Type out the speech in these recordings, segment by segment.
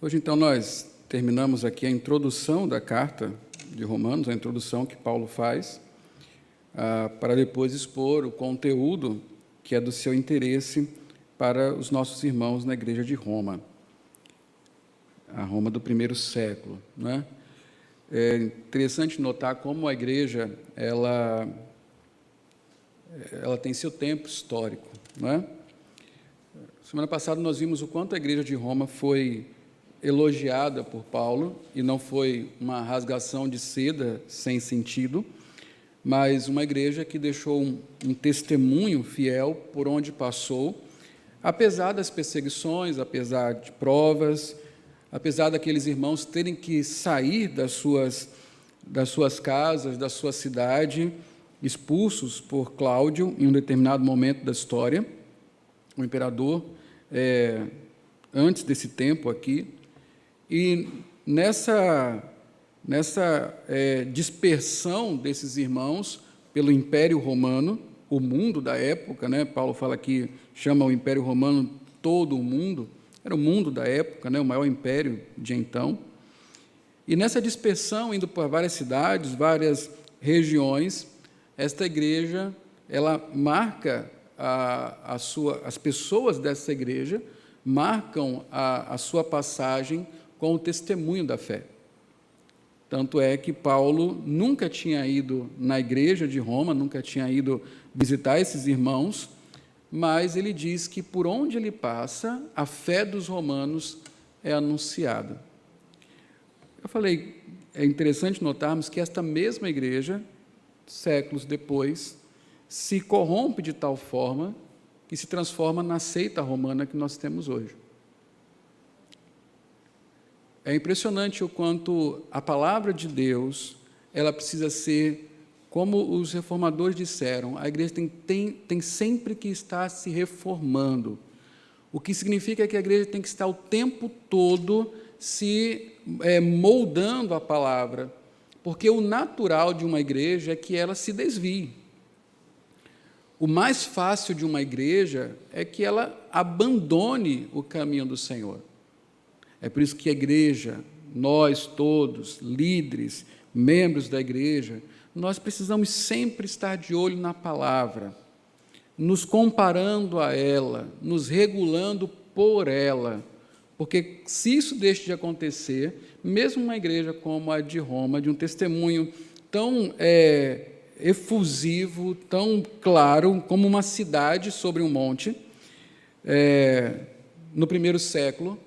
Hoje, então, nós terminamos aqui a introdução da carta de Romanos, a introdução que Paulo faz, para depois expor o conteúdo que é do seu interesse para os nossos irmãos na igreja de Roma, a Roma do primeiro século, né? É interessante notar como a igreja ela tem seu tempo histórico, né? Semana passada nós vimos o quanto a igreja de Roma foi elogiada por Paulo, e não foi uma rasgação de seda sem sentido, mas uma igreja que deixou um testemunho fiel por onde passou, apesar das perseguições, apesar de provas, apesar daqueles irmãos terem que sair das suas casas, da sua cidade, expulsos por Cláudio em um determinado momento da história, o imperador, antes desse tempo aqui. E nessa dispersão desses irmãos pelo Império Romano, o mundo da época, né? Paulo fala que chama o Império Romano todo o mundo, era o mundo da época, né? O maior império de então. E nessa dispersão, indo para várias cidades, várias regiões, esta igreja, ela marca as pessoas dessa igreja marcam a sua passagem com o testemunho da fé. Tanto é que Paulo nunca tinha ido na igreja de Roma, nunca tinha ido visitar esses irmãos, mas ele diz que por onde ele passa, a fé dos romanos é anunciada. Eu falei, é interessante notarmos que esta mesma igreja, séculos depois, se corrompe de tal forma que se transforma na seita romana que nós temos hoje. É impressionante o quanto a palavra de Deus, ela precisa ser, como os reformadores disseram, a igreja tem sempre que estar se reformando, o que significa que a igreja tem que estar o tempo todo se moldando a palavra, porque o natural de uma igreja é que ela se desvie. O mais fácil de uma igreja é que ela abandone o caminho do Senhor. É por isso que a igreja, nós todos, líderes, membros da igreja, nós precisamos sempre estar de olho na palavra, nos comparando a ela, nos regulando por ela, porque se isso deixa de acontecer, mesmo uma igreja como a de Roma, de um testemunho tão efusivo, tão claro, como uma cidade sobre um monte, no primeiro século,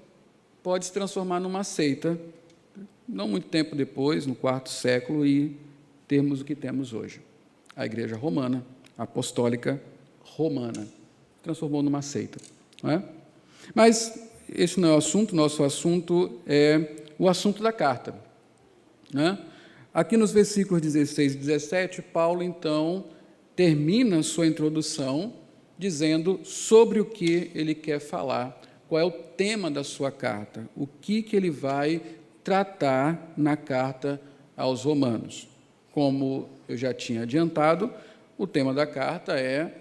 pode se transformar numa seita, não muito tempo depois, no quarto século, e termos o que temos hoje. A igreja romana, apostólica romana, transformou numa seita. Não é? Mas esse não é o assunto, nosso assunto é o assunto da carta. Não é? Aqui nos versículos 16 e 17, Paulo, então, termina sua introdução dizendo sobre o que ele quer falar, qual é o tema da sua carta, o que ele vai tratar na carta aos Romanos. Como eu já tinha adiantado, o tema da carta é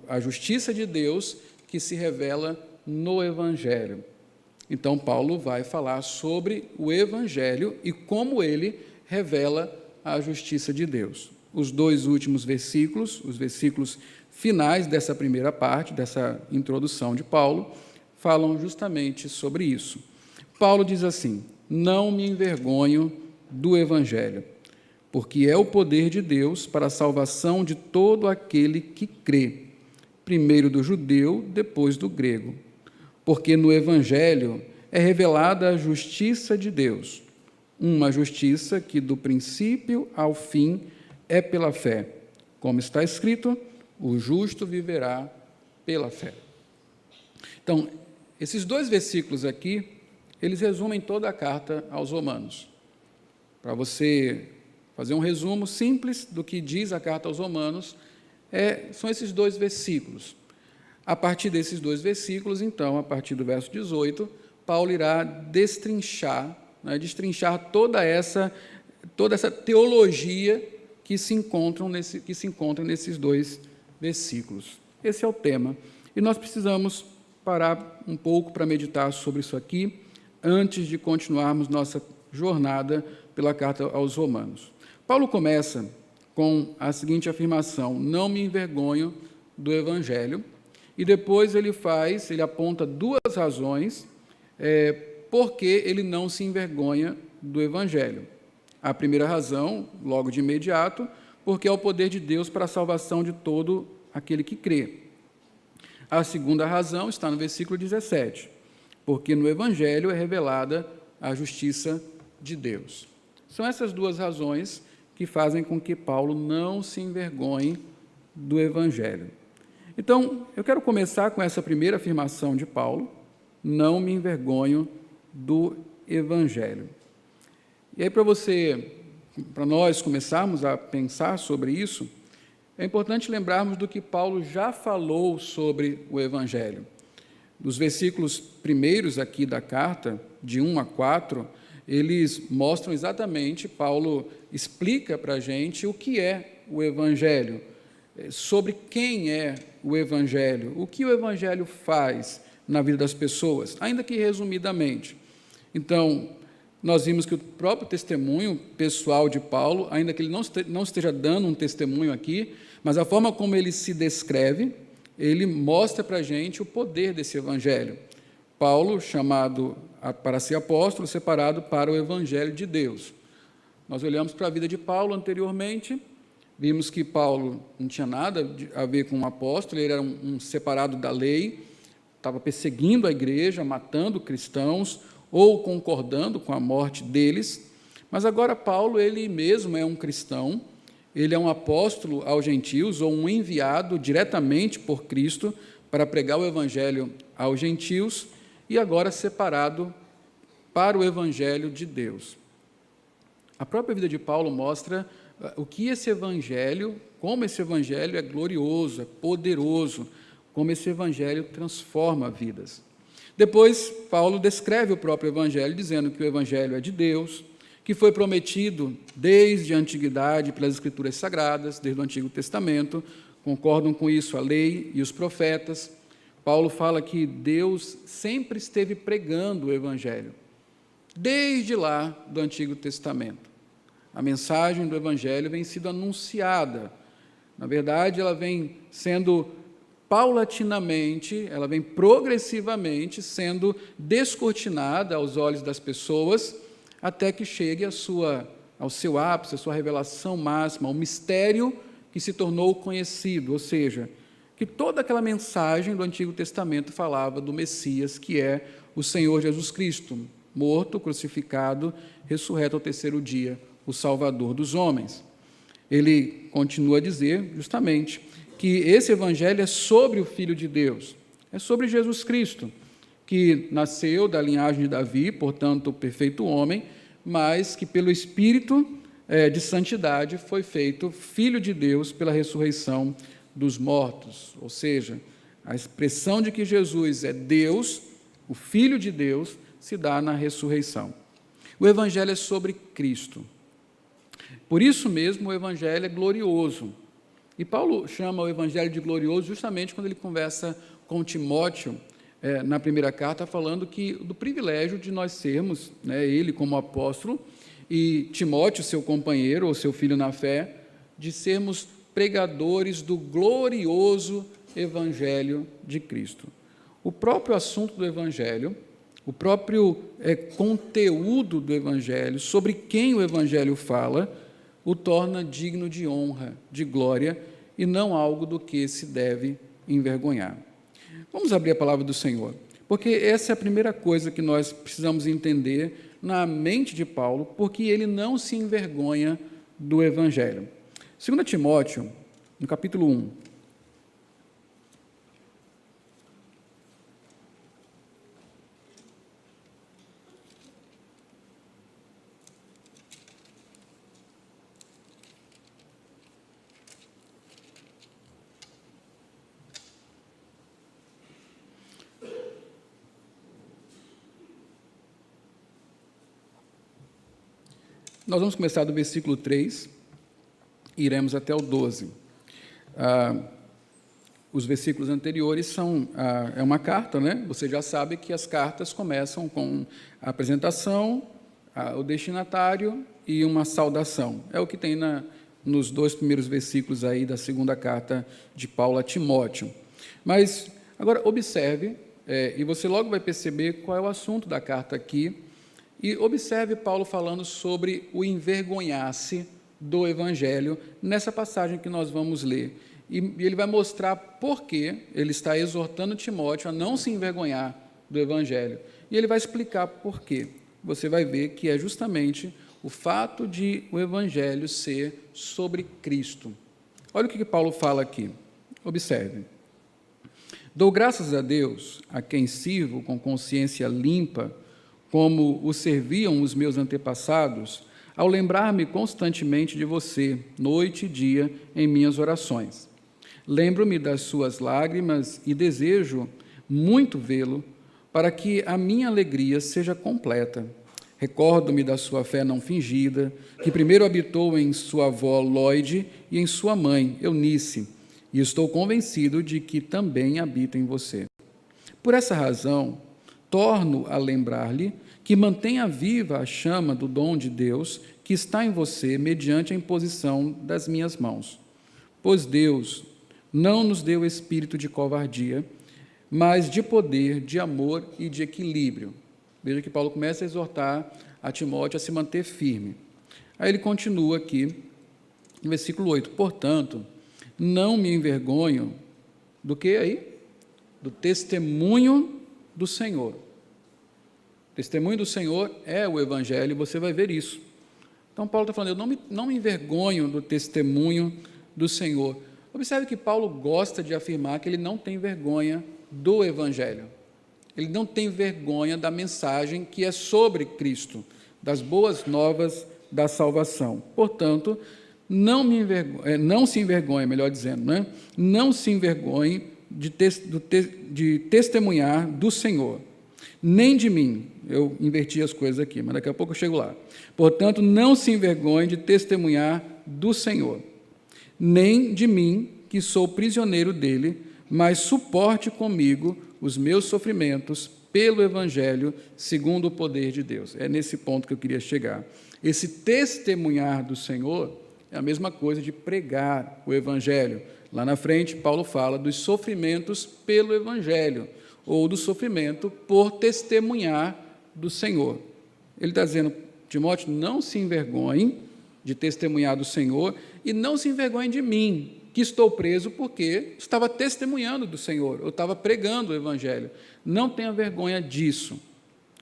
a justiça de Deus que se revela no Evangelho. Então, Paulo vai falar sobre o Evangelho e como ele revela a justiça de Deus. Os dois últimos versículos, os versículos finais dessa primeira parte, dessa introdução de Paulo, falam justamente sobre isso. Paulo diz assim: não me envergonho do Evangelho, porque é o poder de Deus para a salvação de todo aquele que crê, primeiro do judeu, depois do grego. Porque no Evangelho é revelada a justiça de Deus, uma justiça que do princípio ao fim é pela fé. Como está escrito, o justo viverá pela fé. Então, esses dois versículos aqui, eles resumem toda a carta aos Romanos. Para você fazer um resumo simples do que diz a carta aos Romanos, são esses dois versículos. A partir desses dois versículos, então, a partir do verso 18, Paulo irá destrinchar toda essa teologia que se encontra nesses dois versículos. Esse é o tema. E nós precisamos parar um pouco para meditar sobre isso aqui, antes de continuarmos nossa jornada pela carta aos Romanos. Paulo começa com a seguinte afirmação: não me envergonho do Evangelho, e depois ele aponta duas razões porque ele não se envergonha do Evangelho. A primeira razão, logo de imediato, porque é o poder de Deus para a salvação de todo aquele que crê. A segunda razão está no versículo 17, porque no Evangelho é revelada a justiça de Deus. São essas duas razões que fazem com que Paulo não se envergonhe do Evangelho. Então, eu quero começar com essa primeira afirmação de Paulo: não me envergonho do Evangelho. E aí, para nós começarmos a pensar sobre isso, é importante lembrarmos do que Paulo já falou sobre o Evangelho. Nos versículos primeiros aqui da carta, de 1 a 4, eles mostram exatamente, Paulo explica para a gente o que é o Evangelho, sobre quem é o Evangelho, o que o Evangelho faz na vida das pessoas, ainda que resumidamente. Então, nós vimos que o próprio testemunho pessoal de Paulo, ainda que ele não esteja dando um testemunho aqui, mas a forma como ele se descreve, ele mostra para a gente o poder desse Evangelho. Paulo, chamado para ser apóstolo, separado para o Evangelho de Deus. Nós olhamos para a vida de Paulo anteriormente, vimos que Paulo não tinha nada a ver com um apóstolo, ele era um separado da lei, estava perseguindo a igreja, matando cristãos, ou concordando com a morte deles, mas agora Paulo, ele mesmo é um cristão, ele é um apóstolo aos gentios, ou um enviado diretamente por Cristo para pregar o Evangelho aos gentios, e agora separado para o Evangelho de Deus. A própria vida de Paulo mostra o que esse Evangelho, como esse Evangelho é glorioso, é poderoso, como esse Evangelho transforma vidas. Depois, Paulo descreve o próprio Evangelho, dizendo que o Evangelho é de Deus, que foi prometido desde a antiguidade pelas Escrituras Sagradas, desde o Antigo Testamento, concordam com isso a lei e os profetas. Paulo fala que Deus sempre esteve pregando o Evangelho, desde lá do Antigo Testamento. A mensagem do Evangelho vem sendo anunciada. Na verdade, ela vem sendo paulatinamente, ela vem progressivamente sendo descortinada aos olhos das pessoas, até que chegue ao seu ápice, a sua revelação máxima, ao mistério que se tornou conhecido, ou seja, que toda aquela mensagem do Antigo Testamento falava do Messias, que é o Senhor Jesus Cristo, morto, crucificado, ressurreto ao terceiro dia, o Salvador dos homens. Ele continua a dizer, justamente, que esse Evangelho é sobre o Filho de Deus, é sobre Jesus Cristo, que nasceu da linhagem de Davi, portanto, o perfeito homem, mas que pelo Espírito de santidade foi feito Filho de Deus pela ressurreição dos mortos, ou seja, a expressão de que Jesus é Deus, o Filho de Deus, se dá na ressurreição. O Evangelho é sobre Cristo. Por isso mesmo o Evangelho é glorioso. E Paulo chama o Evangelho de glorioso justamente quando ele conversa com Timóteo, na primeira carta, falando do privilégio de nós sermos, ele como apóstolo, e Timóteo, seu companheiro, ou seu filho na fé, de sermos pregadores do glorioso Evangelho de Cristo. O próprio assunto do Evangelho, o próprio conteúdo do Evangelho, sobre quem o Evangelho fala, o torna digno de honra, de glória, e não algo do que se deve envergonhar. Vamos abrir a palavra do Senhor, porque essa é a primeira coisa que nós precisamos entender na mente de Paulo, porque ele não se envergonha do Evangelho. 2 Timóteo, no capítulo 1, nós vamos começar do versículo 3 e iremos até o 12. os versículos anteriores é uma carta, né? Você já sabe que as cartas começam com a apresentação, o destinatário e uma saudação. É o que tem nos 2 primeiros versículos aí da segunda carta de Paulo a Timóteo. Mas, agora, observe, e você logo vai perceber qual é o assunto da carta aqui, e observe Paulo falando sobre o envergonhar-se do Evangelho, nessa passagem que nós vamos ler. E ele vai mostrar por que ele está exortando Timóteo a não se envergonhar do Evangelho. E ele vai explicar por quê. Você vai ver que é justamente o fato de o Evangelho ser sobre Cristo. Olha o que Paulo fala aqui. Observe. Dou graças a Deus, a quem sirvo com consciência limpa, como o serviam os meus antepassados, ao lembrar-me constantemente de você, noite e dia, em minhas orações. Lembro-me das suas lágrimas e desejo muito vê-lo, para que a minha alegria seja completa. Recordo-me da sua fé não fingida, que primeiro habitou em sua avó Lóide e em sua mãe, Eunice, e estou convencido de que também habita em você. Por essa razão, torno a lembrar-lhe que mantenha viva a chama do dom de Deus que está em você mediante a imposição das minhas mãos. Pois Deus não nos deu espírito de covardia, mas de poder, de amor e de equilíbrio. Veja que Paulo começa a exortar a Timóteo a se manter firme. Aí ele continua aqui, no versículo 8. Portanto, não me envergonho do que aí? Do testemunho do Senhor. O testemunho do Senhor é o Evangelho, e você vai ver isso. Então, Paulo está falando, eu não me envergonho do testemunho do Senhor. Observe que Paulo gosta de afirmar que ele não tem vergonha do Evangelho. Ele não tem vergonha da mensagem que é sobre Cristo, das boas novas da salvação. Portanto, não se envergonhe, melhor dizendo, né? Não se envergonhe de testemunhar do Senhor, nem de mim. Eu inverti as coisas aqui, mas daqui a pouco eu chego lá. Portanto, não se envergonhe de testemunhar do Senhor, nem de mim, que sou prisioneiro dele, mas suporte comigo os meus sofrimentos pelo Evangelho, segundo o poder de Deus. É nesse ponto que eu queria chegar. Esse testemunhar do Senhor é a mesma coisa de pregar o Evangelho. Lá na frente, Paulo fala dos sofrimentos pelo Evangelho, ou do sofrimento por testemunhar do Senhor. Ele está dizendo, Timóteo, não se envergonhe de testemunhar do Senhor e não se envergonhe de mim, que estou preso porque estava testemunhando do Senhor, eu estava pregando o Evangelho. Não tenha vergonha disso.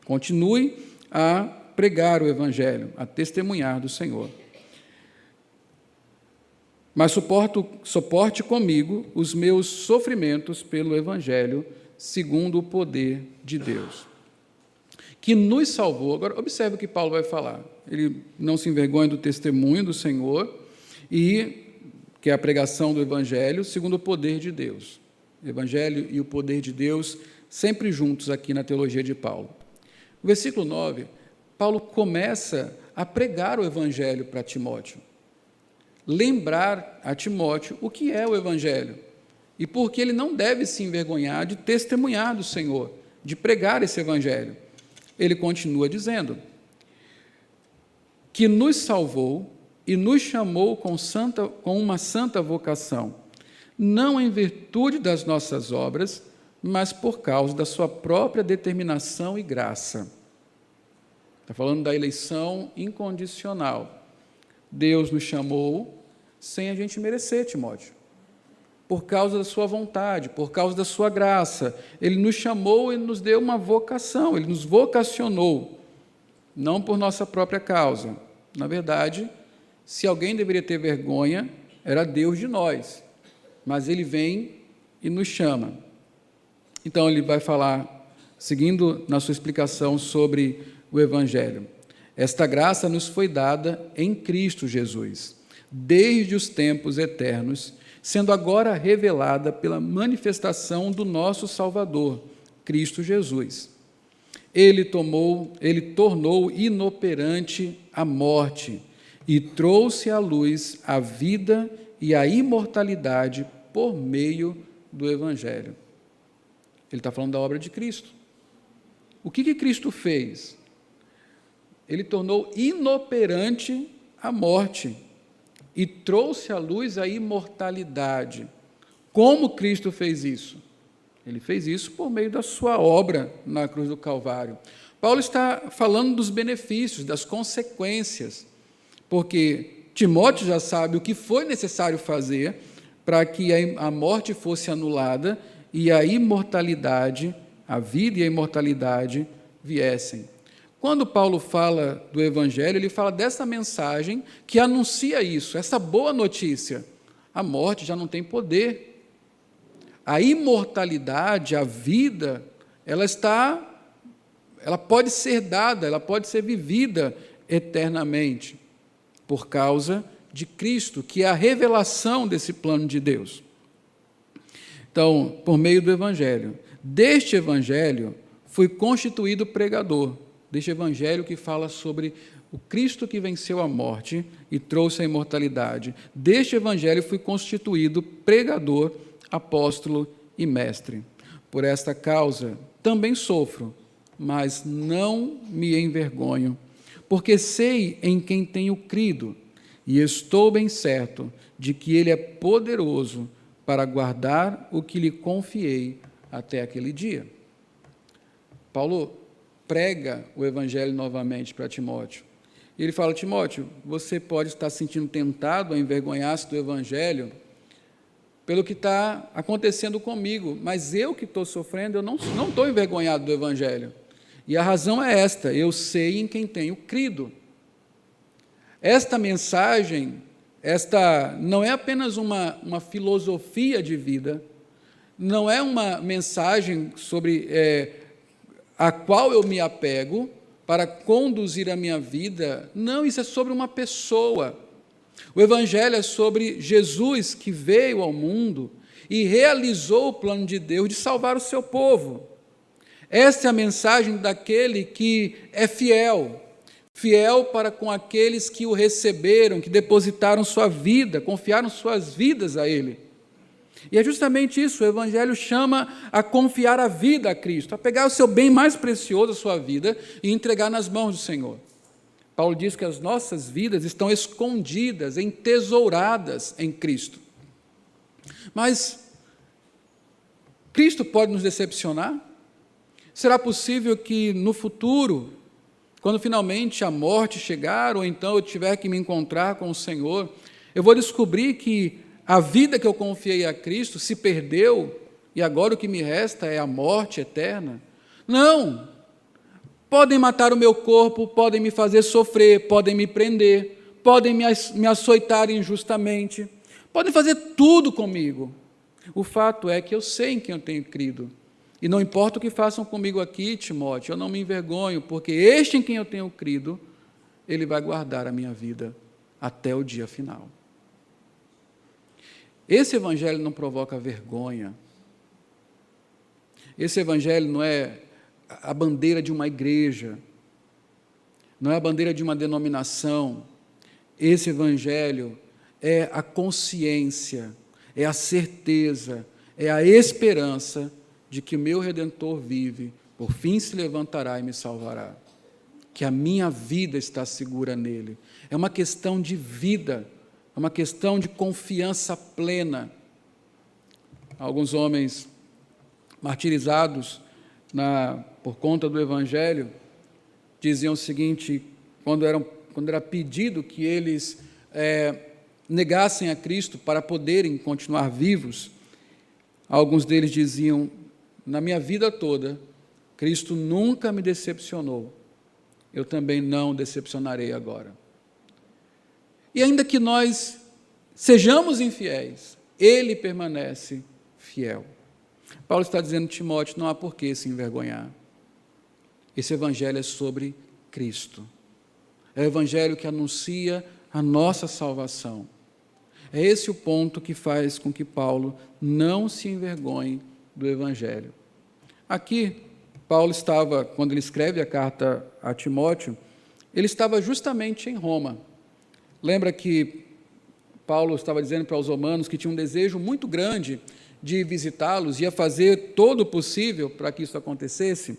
Continue a pregar o Evangelho, a testemunhar do Senhor. Mas suporte comigo os meus sofrimentos pelo Evangelho, segundo o poder de Deus, que nos salvou. Agora, observe o que Paulo vai falar. Ele não se envergonha do testemunho do Senhor, que é a pregação do Evangelho, segundo o poder de Deus. O Evangelho e o poder de Deus, sempre juntos aqui na teologia de Paulo. No versículo 9, Paulo começa a pregar o Evangelho para Timóteo. Lembrar a Timóteo o que é o Evangelho e por que ele não deve se envergonhar de testemunhar do Senhor, de pregar esse Evangelho. Ele continua dizendo que nos salvou e nos chamou com uma santa vocação, não em virtude das nossas obras, mas por causa da sua própria determinação e graça. Está falando da eleição incondicional. Deus nos chamou sem a gente merecer, Timóteo, por causa da sua vontade, por causa da sua graça. Ele nos chamou e nos deu uma vocação, ele nos vocacionou, não por nossa própria causa. Na verdade, se alguém deveria ter vergonha, era Deus de nós, mas ele vem e nos chama. Então, ele vai falar, seguindo na sua explicação sobre o Evangelho. Esta graça nos foi dada em Cristo Jesus, desde os tempos eternos, sendo agora revelada pela manifestação do nosso Salvador, Cristo Jesus. Ele tornou inoperante a morte e trouxe à luz a vida e a imortalidade por meio do Evangelho. Ele está falando da obra de Cristo. O que Cristo fez? Ele tornou inoperante a morte e trouxe à luz a imortalidade. Como Cristo fez isso? Ele fez isso por meio da sua obra na cruz do Calvário. Paulo está falando dos benefícios, das consequências, porque Timóteo já sabe o que foi necessário fazer para que a morte fosse anulada e a imortalidade, a vida e a imortalidade viessem. Quando Paulo fala do Evangelho, ele fala dessa mensagem que anuncia isso, essa boa notícia. A morte já não tem poder. A imortalidade, a vida, ela pode ser dada, ela pode ser vivida eternamente, por causa de Cristo, que é a revelação desse plano de Deus. Então, por meio do Evangelho, deste Evangelho fui constituído pregador, deste Evangelho que fala sobre o Cristo que venceu a morte e trouxe a imortalidade. Deste Evangelho fui constituído pregador, apóstolo e mestre. Por esta causa também sofro, mas não me envergonho, porque sei em quem tenho crido, e estou bem certo de que Ele é poderoso para guardar o que lhe confiei até aquele dia. Paulo prega o Evangelho novamente para Timóteo. E ele fala: Timóteo, você pode estar se sentindo tentado a envergonhar-se do Evangelho pelo que está acontecendo comigo, mas eu que estou sofrendo, eu não estou envergonhado do Evangelho. E a razão é esta: eu sei em quem tenho crido. Esta mensagem, não é apenas uma filosofia de vida, não é uma mensagem sobre a qual eu me apego para conduzir a minha vida. Não, isso é sobre uma pessoa. O Evangelho é sobre Jesus, que veio ao mundo e realizou o plano de Deus de salvar o seu povo. Essa é a mensagem daquele que é fiel para com aqueles que o receberam, que depositaram sua vida, confiaram suas vidas a Ele. E é justamente isso, o Evangelho chama a confiar a vida a Cristo, a pegar o seu bem mais precioso, a sua vida, e entregar nas mãos do Senhor. Paulo diz que as nossas vidas estão escondidas, entesouradas em Cristo. Mas Cristo pode nos decepcionar? Será possível que no futuro, quando finalmente a morte chegar, ou então eu tiver que me encontrar com o Senhor, eu vou descobrir que a vida que eu confiei a Cristo se perdeu e agora o que me resta é a morte eterna? Não! Podem matar o meu corpo, podem me fazer sofrer, podem me prender, podem me açoitar injustamente, podem fazer tudo comigo. O fato é que eu sei em quem eu tenho crido. E não importa o que façam comigo aqui, Timóteo, eu não me envergonho, porque este em quem eu tenho crido, Ele vai guardar a minha vida até o dia final. Esse Evangelho não provoca vergonha. Esse Evangelho não é a bandeira de uma igreja, não é a bandeira de uma denominação. Esse Evangelho é a consciência, é a certeza, é a esperança de que o meu Redentor vive, por fim se levantará e me salvará, que a minha vida está segura nele. É uma questão de vida, é uma questão de confiança plena. Alguns homens martirizados por conta do Evangelho diziam o seguinte, quando era pedido que eles negassem a Cristo para poderem continuar vivos, alguns deles diziam: na minha vida toda, Cristo nunca me decepcionou, eu também não decepcionarei agora. E ainda que nós sejamos infiéis, Ele permanece fiel. Paulo está dizendo a Timóteo: não há por que se envergonhar. Esse Evangelho é sobre Cristo. É o Evangelho que anuncia a nossa salvação. É esse o ponto que faz com que Paulo não se envergonhe do Evangelho. Aqui, Paulo estava, quando ele escreve a carta a Timóteo, ele estava justamente em Roma. Lembra que Paulo estava dizendo para os romanos que tinha um desejo muito grande de visitá-los, ia fazer todo o possível para que isso acontecesse.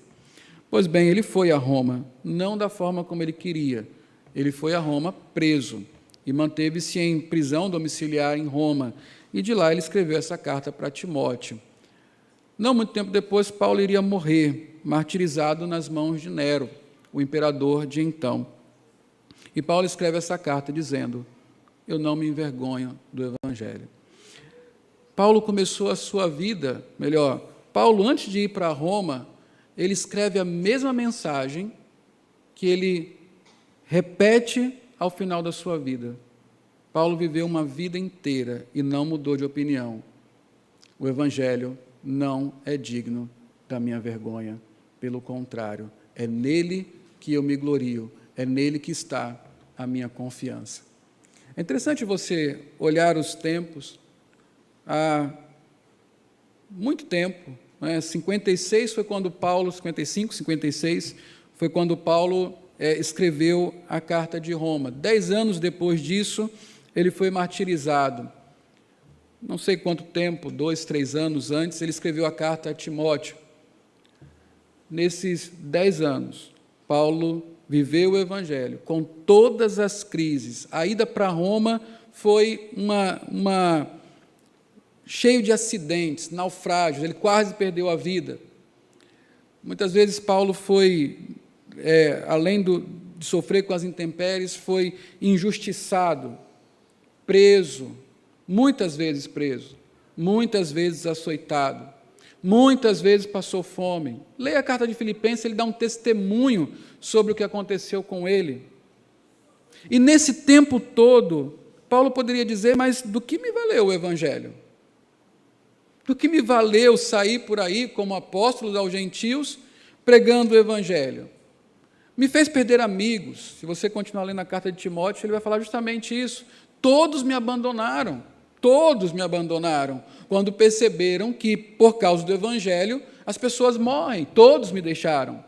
Pois bem, ele foi a Roma, não da forma como ele queria. Ele foi a Roma preso e manteve-se em prisão domiciliar em Roma. E de lá ele escreveu essa carta para Timóteo. Não muito tempo depois, Paulo iria morrer, martirizado nas mãos de Nero, o imperador de então. E Paulo escreve essa carta dizendo: eu não me envergonho do Evangelho. Paulo começou a sua vida, Paulo, antes de ir para Roma, ele escreve a mesma mensagem que ele repete ao final da sua vida. Paulo viveu uma vida inteira e não mudou de opinião. O Evangelho não é digno da minha vergonha, pelo contrário, é nele que eu me glorio, é nele que está a minha confiança. É interessante você olhar os tempos. Há muito tempo, 56 foi quando Paulo, 55, 56, foi quando Paulo escreveu a carta de Roma. 10 anos depois disso, ele foi martirizado. Não sei quanto tempo, 2, 3 anos antes, ele escreveu a carta a Timóteo. Nesses 10 anos, Paulo viveu o Evangelho com todas as crises. A ida para Roma foi cheio de acidentes, naufrágios, ele quase perdeu a vida. Muitas vezes Paulo foi, além de sofrer com as intempéries, foi injustiçado, preso, muitas vezes açoitado, muitas vezes passou fome. Leia a carta de Filipenses, ele dá um testemunho sobre o que aconteceu com ele. E nesse tempo todo, Paulo poderia dizer: mas do que me valeu o Evangelho? Do que me valeu sair por aí como apóstolo aos gentios, pregando o Evangelho? Me fez perder amigos. Se você continuar lendo a carta de Timóteo, ele vai falar justamente isso. Todos me abandonaram, quando perceberam que, por causa do Evangelho, as pessoas morrem, todos me deixaram.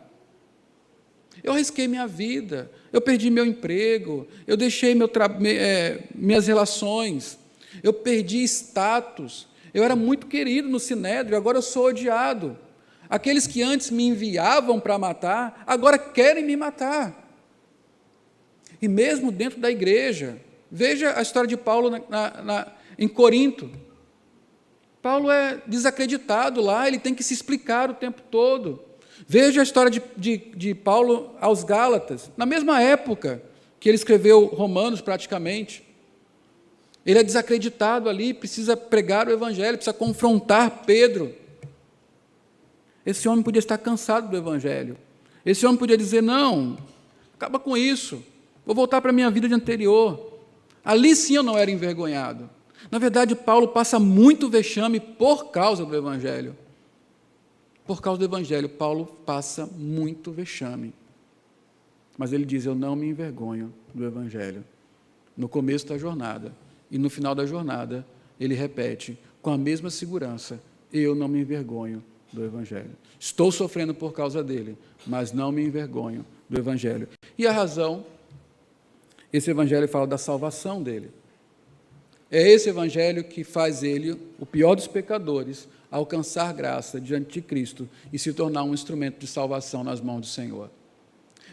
Eu arrisquei minha vida, eu perdi meu emprego, eu deixei minhas relações, eu perdi status. Eu era muito querido no Sinédrio, agora eu sou odiado. Aqueles que antes me enviavam para matar, agora querem me matar. E mesmo dentro da igreja, veja a história de Paulo em Corinto. Paulo é desacreditado lá, ele tem que se explicar o tempo todo. Veja a história de Paulo aos Gálatas, na mesma época que ele escreveu Romanos, praticamente. Ele é desacreditado ali, precisa pregar o Evangelho, precisa confrontar Pedro. Esse homem podia estar cansado do Evangelho. Esse homem podia dizer: não, acaba com isso, vou voltar para a minha vida de anterior. Ali sim eu não era envergonhado. Na verdade, Paulo passa muito vexame por causa do Evangelho. Por causa do Evangelho, Paulo passa muito vexame. Mas ele diz: eu não me envergonho do Evangelho. No começo da jornada. E no final da jornada, ele repete com a mesma segurança: eu não me envergonho do Evangelho. Estou sofrendo por causa dele, mas não me envergonho do Evangelho. E a razão? Esse Evangelho fala da salvação dele. É esse Evangelho que faz ele, o pior dos pecadores, alcançar graça diante de Cristo e se tornar um instrumento de salvação nas mãos do Senhor.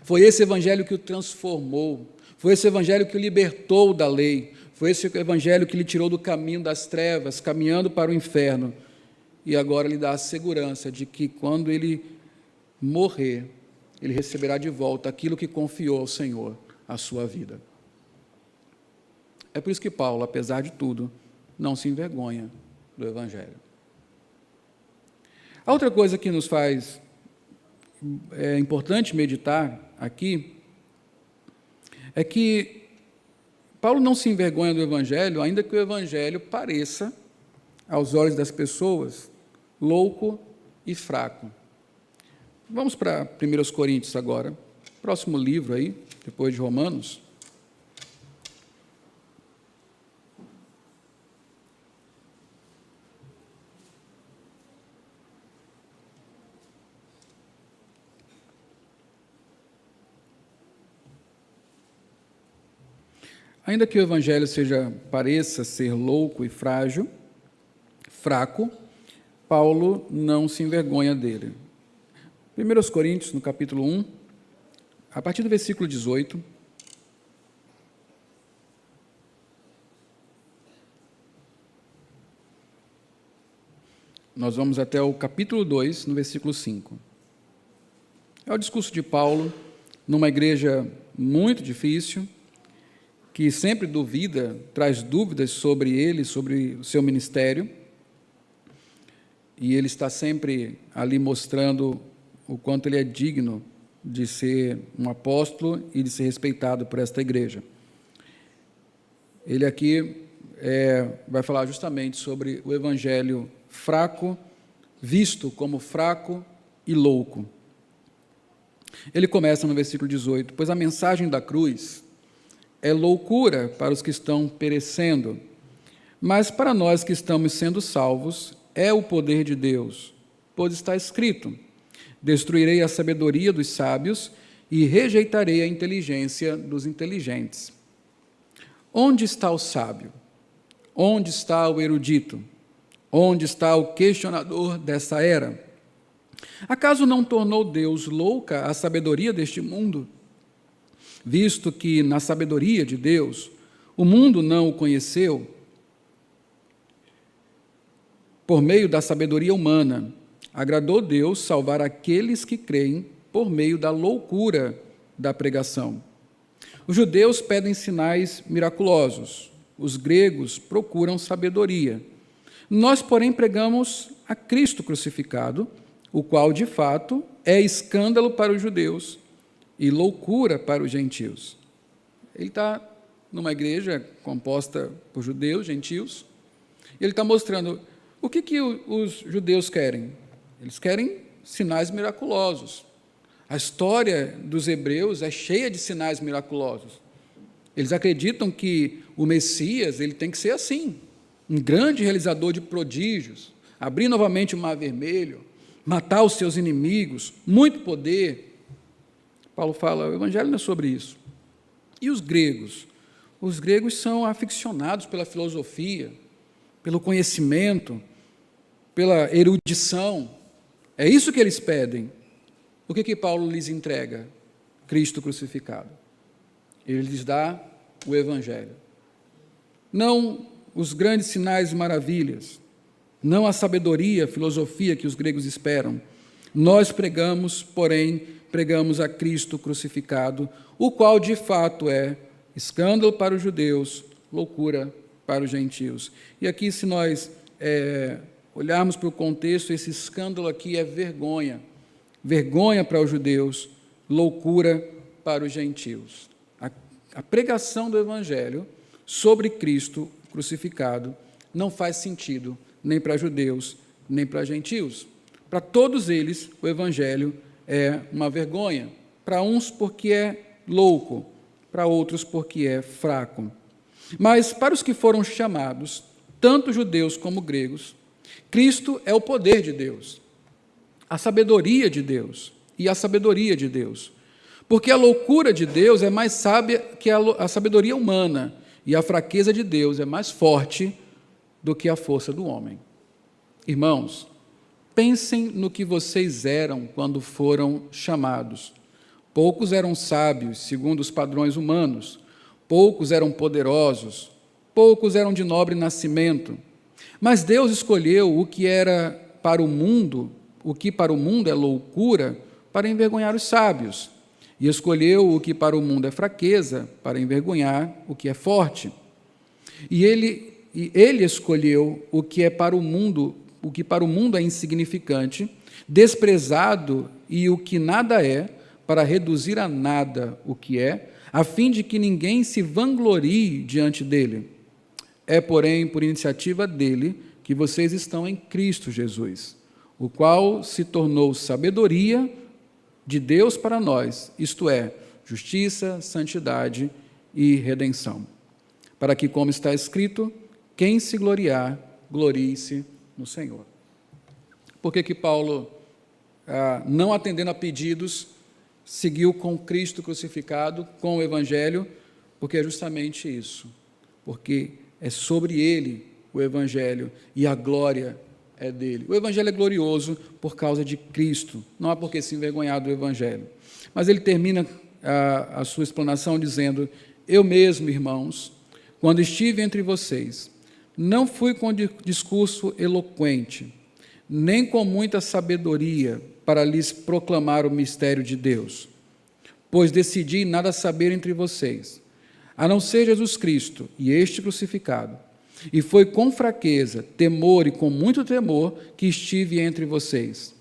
Foi esse Evangelho que o transformou, foi esse Evangelho que o libertou da lei, foi esse Evangelho que lhe tirou do caminho das trevas, caminhando para o inferno, e agora lhe dá a segurança de que, quando ele morrer, ele receberá de volta aquilo que confiou ao Senhor, a sua vida. É por isso que Paulo, apesar de tudo, não se envergonha do Evangelho. A outra coisa que nos faz importante meditar aqui é que Paulo não se envergonha do Evangelho, ainda que o Evangelho pareça, aos olhos das pessoas, louco e fraco. Vamos para 1 Coríntios agora, próximo livro aí, depois de Romanos. Ainda que o Evangelho pareça ser louco e frágil, fraco, Paulo não se envergonha dele. 1 Coríntios, no capítulo 1, a partir do versículo 18, nós vamos até o capítulo 2, no versículo 5. É o discurso de Paulo, numa igreja muito difícil, que sempre duvida, traz dúvidas sobre ele, sobre o seu ministério, e ele está sempre ali mostrando o quanto ele é digno de ser um apóstolo e de ser respeitado por esta igreja. Ele aqui vai falar justamente sobre o evangelho fraco, visto como fraco e louco. Ele começa no versículo 18: pois a mensagem da cruz é loucura para os que estão perecendo, mas para nós que estamos sendo salvos é o poder de Deus, pois está escrito: destruirei a sabedoria dos sábios e rejeitarei a inteligência dos inteligentes. Onde está o sábio? Onde está o erudito? Onde está o questionador dessa era? Acaso não tornou Deus louca a sabedoria deste mundo? Visto que, na sabedoria de Deus, o mundo não o conheceu, por meio da sabedoria humana, agradou Deus salvar aqueles que creem por meio da loucura da pregação. Os judeus pedem sinais miraculosos, os gregos procuram sabedoria. Nós, porém, pregamos a Cristo crucificado, o qual, de fato, é escândalo para os judeus e loucura para os gentios. Ele está numa igreja composta por judeus, gentios, e ele está mostrando o que os judeus querem. Eles querem sinais miraculosos. A história dos hebreus é cheia de sinais miraculosos. Eles acreditam que o Messias ele tem que ser assim, um grande realizador de prodígios, abrir novamente o Mar Vermelho, matar os seus inimigos, muito poder. Paulo fala, o Evangelho não é sobre isso. E os gregos? Os gregos são aficionados pela filosofia, pelo conhecimento, pela erudição. É isso que eles pedem. O que Paulo lhes entrega? Cristo crucificado. Ele lhes dá o Evangelho. Não os grandes sinais e maravilhas, não a sabedoria, a filosofia que os gregos esperam. Nós pregamos, porém, pregamos a Cristo crucificado, o qual de fato é escândalo para os judeus, loucura para os gentios. E aqui, se nós olharmos para o contexto, esse escândalo aqui é vergonha. Vergonha para os judeus, loucura para os gentios. A pregação do Evangelho sobre Cristo crucificado não faz sentido nem para judeus, nem para gentios. Para todos eles, o Evangelho é uma vergonha. Para uns, porque é louco, para outros, porque é fraco. Mas para os que foram chamados, tanto judeus como gregos, Cristo é o poder de Deus, a sabedoria de Deus e a sabedoria de Deus. Porque a loucura de Deus é mais sábia que a sabedoria humana, e a fraqueza de Deus é mais forte do que a força do homem. Irmãos, pensem no que vocês eram quando foram chamados. Poucos eram sábios, segundo os padrões humanos, poucos eram poderosos, poucos eram de nobre nascimento. Mas Deus escolheu o que era para o mundo, o que para o mundo é loucura, para envergonhar os sábios, e escolheu o que para o mundo é fraqueza, para envergonhar o que é forte. E ele escolheu o que para o mundo é insignificante, desprezado e o que nada é, para reduzir a nada o que é, a fim de que ninguém se vanglorie diante dele. É, porém, por iniciativa dele que vocês estão em Cristo Jesus, o qual se tornou sabedoria de Deus para nós, isto é, justiça, santidade e redenção. Para que, como está escrito, quem se gloriar, glorie-se no Senhor. Por que Paulo, não atendendo a pedidos, seguiu com Cristo crucificado, com o Evangelho? Porque é justamente isso. Porque é sobre ele o Evangelho e a glória é dele. O Evangelho é glorioso por causa de Cristo, não há por que se envergonhar do Evangelho. Mas ele termina a sua explanação dizendo: eu mesmo, irmãos, quando estive entre vocês, não fui com discurso eloquente, nem com muita sabedoria para lhes proclamar o mistério de Deus, pois decidi nada saber entre vocês, a não ser Jesus Cristo e este crucificado. E foi com fraqueza, temor e com muito temor que estive entre vocês.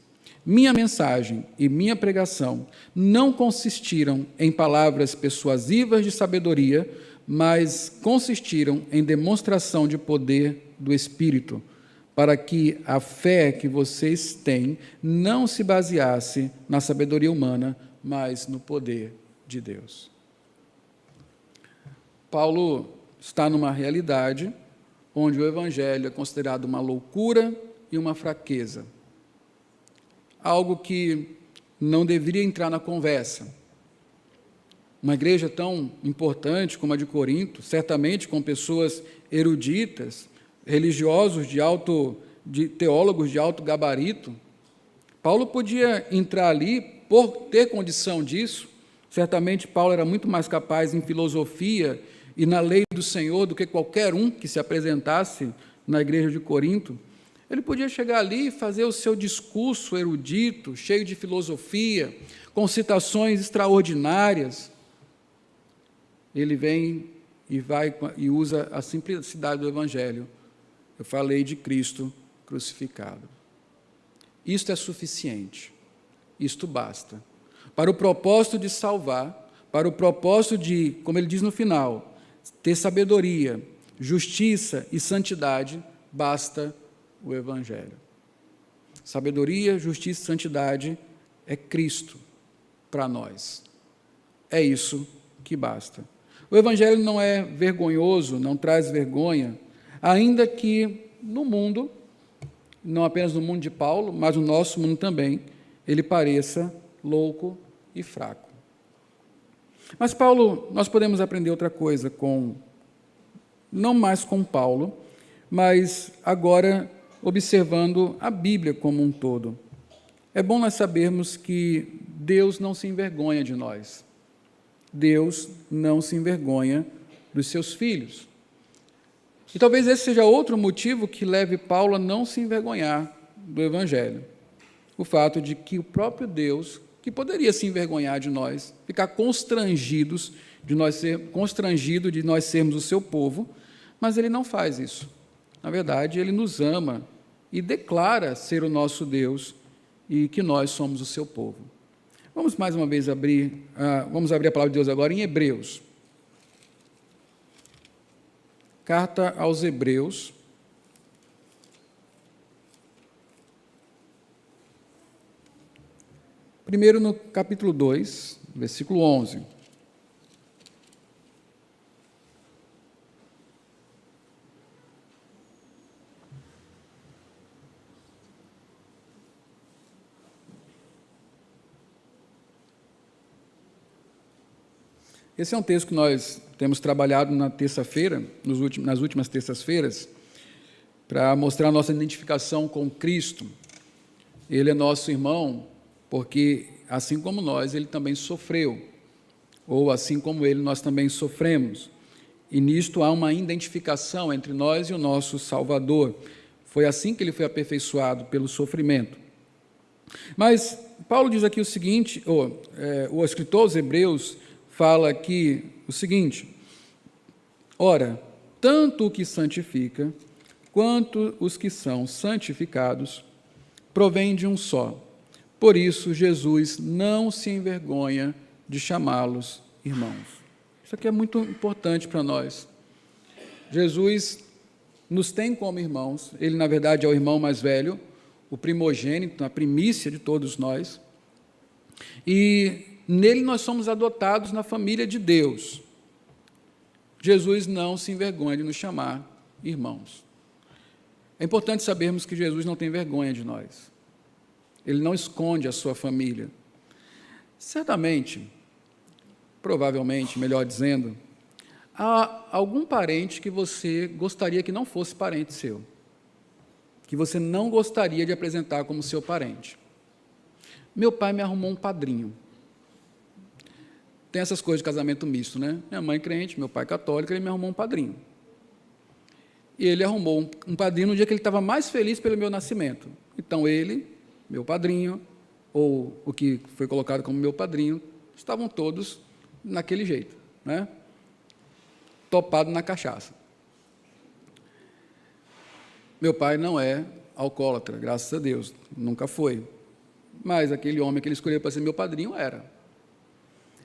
Minha mensagem e minha pregação não consistiram em palavras persuasivas de sabedoria, mas consistiram em demonstração de poder do Espírito, para que a fé que vocês têm não se baseasse na sabedoria humana, mas no poder de Deus. Paulo está numa realidade onde o Evangelho é considerado uma loucura e uma fraqueza, algo que não deveria entrar na conversa. Uma igreja tão importante como a de Corinto, certamente com pessoas eruditas, religiosos de teólogos de alto gabarito, Paulo podia entrar ali por ter condição disso. Certamente Paulo era muito mais capaz em filosofia e na lei do Senhor do que qualquer um que se apresentasse na igreja de Corinto. Ele podia chegar ali e fazer o seu discurso erudito, cheio de filosofia, com citações extraordinárias. Ele vem e usa a simplicidade do Evangelho. Eu falei de Cristo crucificado. Isto é suficiente. Isto basta. Para o propósito de salvar, para o propósito de, como ele diz no final, ter sabedoria, justiça e santidade, basta o Evangelho. Sabedoria, justiça e santidade é Cristo para nós. É isso que basta. O Evangelho não é vergonhoso, não traz vergonha, ainda que no mundo, não apenas no mundo de Paulo, mas no nosso mundo também, ele pareça louco e fraco. Mas Paulo, nós podemos aprender outra coisa não mais com Paulo, mas agora observando a Bíblia como um todo. É bom nós sabermos que Deus não se envergonha de nós. Deus não se envergonha dos seus filhos. E talvez esse seja outro motivo que leve Paulo a não se envergonhar do Evangelho. O fato de que o próprio Deus, que poderia se envergonhar de nós, ficar constrangido de nós sermos o seu povo, mas ele não faz isso. Na verdade, ele nos ama e declara ser o nosso Deus e que nós somos o seu povo. Vamos mais uma vez abrir a palavra de Deus agora em Hebreus. Carta aos Hebreus. Primeiro no capítulo 2, versículo 11. Esse é um texto que nós temos trabalhado na terça-feira, nas últimas terças-feiras, para mostrar a nossa identificação com Cristo. Ele é nosso irmão, porque, assim como nós, ele também sofreu, ou assim como ele, nós também sofremos. E nisto há uma identificação entre nós e o nosso Salvador. Foi assim que ele foi aperfeiçoado pelo sofrimento. Mas Paulo diz aqui o seguinte, o escritor aos Hebreus fala aqui o seguinte: ora, tanto o que santifica, quanto os que são santificados, provém de um só. Por isso, Jesus não se envergonha de chamá-los irmãos. Isso aqui é muito importante para nós. Jesus nos tem como irmãos, ele, na verdade, é o irmão mais velho, o primogênito, a primícia de todos nós, e nele nós somos adotados na família de Deus. Jesus não se envergonha de nos chamar irmãos. É importante sabermos que Jesus não tem vergonha de nós. Ele não esconde a sua família. Certamente, provavelmente, melhor dizendo, há algum parente que você gostaria que não fosse parente seu, que você não gostaria de apresentar como seu parente. Meu pai me arrumou um padrinho. Tem essas coisas de casamento misto, né? Minha mãe crente, meu pai católico, ele me arrumou um padrinho. E ele arrumou um padrinho no dia que ele estava mais feliz pelo meu nascimento. Então, ele, meu padrinho, ou o que foi colocado como meu padrinho, estavam todos naquele jeito, né? Topado na cachaça. Meu pai não é alcoólatra, graças a Deus, nunca foi. Mas aquele homem que ele escolheu para ser meu padrinho era.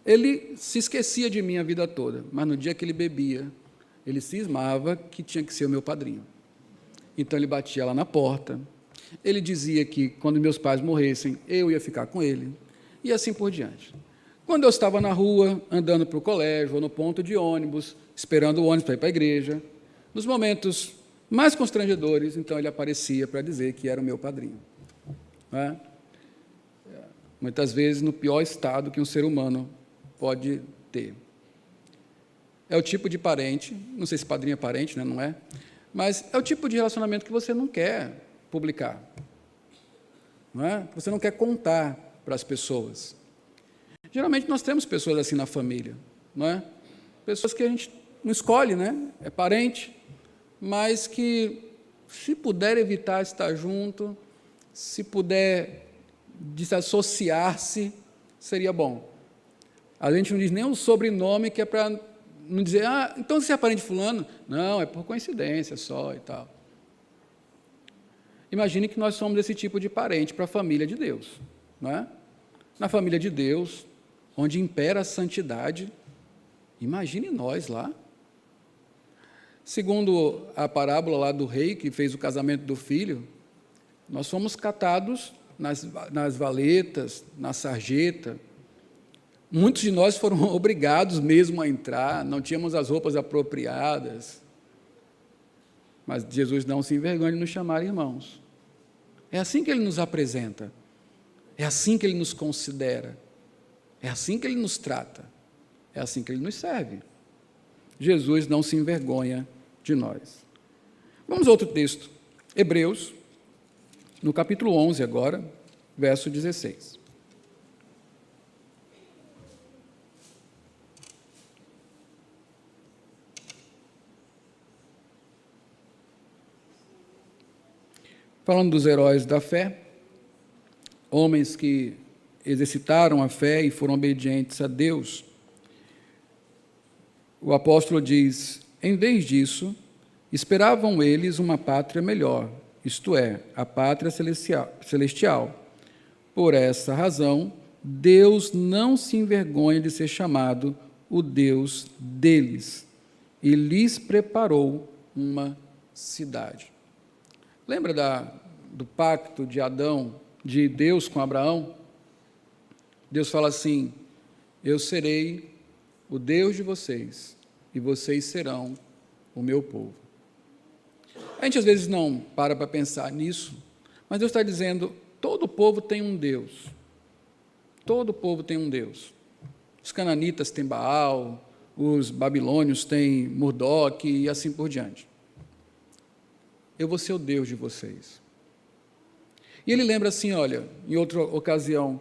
Ele se esquecia de mim a vida toda, mas no dia que ele bebia, ele cismava que tinha que ser o meu padrinho. Então, ele batia lá na porta, ele dizia que, quando meus pais morressem, eu ia ficar com ele, e assim por diante. Quando eu estava na rua, andando para o colégio, ou no ponto de ônibus, esperando o ônibus para ir para a igreja, nos momentos mais constrangedores, então ele aparecia para dizer que era o meu padrinho. Né? Muitas vezes no pior estado que um ser humano pode ter. É o tipo de parente, não sei se padrinho é parente, né? Não é, mas é o tipo de relacionamento que você não quer publicar, não é? Que você não quer contar para as pessoas. Geralmente nós temos pessoas assim na família, não é? Pessoas que a gente não escolhe, né? É parente, mas que, se puder evitar estar junto, se puder desassociar-se, seria bom. A gente não diz nem o sobrenome, que é para não dizer, então você é parente de fulano? Não, é por coincidência só e tal. Imagine que nós somos esse tipo de parente para a família de Deus, não é? Na família de Deus, onde impera a santidade, imagine nós lá. Segundo a parábola lá do rei que fez o casamento do filho, nós fomos catados nas valetas, na sarjeta. Muitos de nós foram obrigados mesmo a entrar, não tínhamos as roupas apropriadas. Mas Jesus não se envergonha de nos chamar irmãos. É assim que Ele nos apresenta, é assim que Ele nos considera, é assim que Ele nos trata, é assim que Ele nos serve. Jesus não se envergonha de nós. Vamos a outro texto, Hebreus, no capítulo 11 agora, verso 16. Falando dos heróis da fé, homens que exercitaram a fé e foram obedientes a Deus, o apóstolo diz, em vez disso, esperavam eles uma pátria melhor, isto é, a pátria celestial. Por essa razão, Deus não se envergonha de ser chamado o Deus deles, e lhes preparou uma cidade. Lembra do pacto de Adão, de Deus com Abraão? Deus fala assim, eu serei o Deus de vocês, e vocês serão o meu povo. A gente às vezes não para pensar nisso, mas Deus está dizendo, todo povo tem um Deus. Todo povo tem um Deus. Os cananitas têm Baal, os babilônios têm Marduk e assim por diante. Eu vou ser o Deus de vocês. E ele lembra assim, olha, em outra ocasião,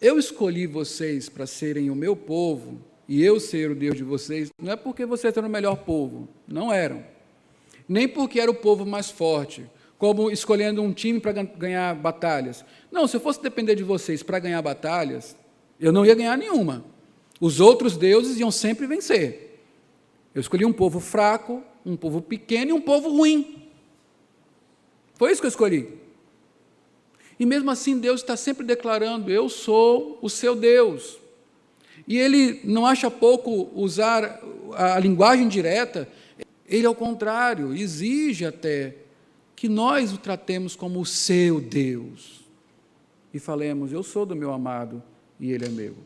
eu escolhi vocês para serem o meu povo, e eu ser o Deus de vocês, não é porque vocês eram o melhor povo, não eram. Nem porque era o povo mais forte, como escolhendo um time para ganhar batalhas. Não, se eu fosse depender de vocês para ganhar batalhas, eu não ia ganhar nenhuma. Os outros deuses iam sempre vencer. Eu escolhi um povo fraco, um povo pequeno e um povo ruim. Foi isso que eu escolhi. E mesmo assim, Deus está sempre declarando, eu sou o seu Deus. E Ele não acha pouco usar a linguagem direta, Ele, ao contrário, exige até que nós o tratemos como o seu Deus. E falemos, eu sou do meu amado e Ele é meu.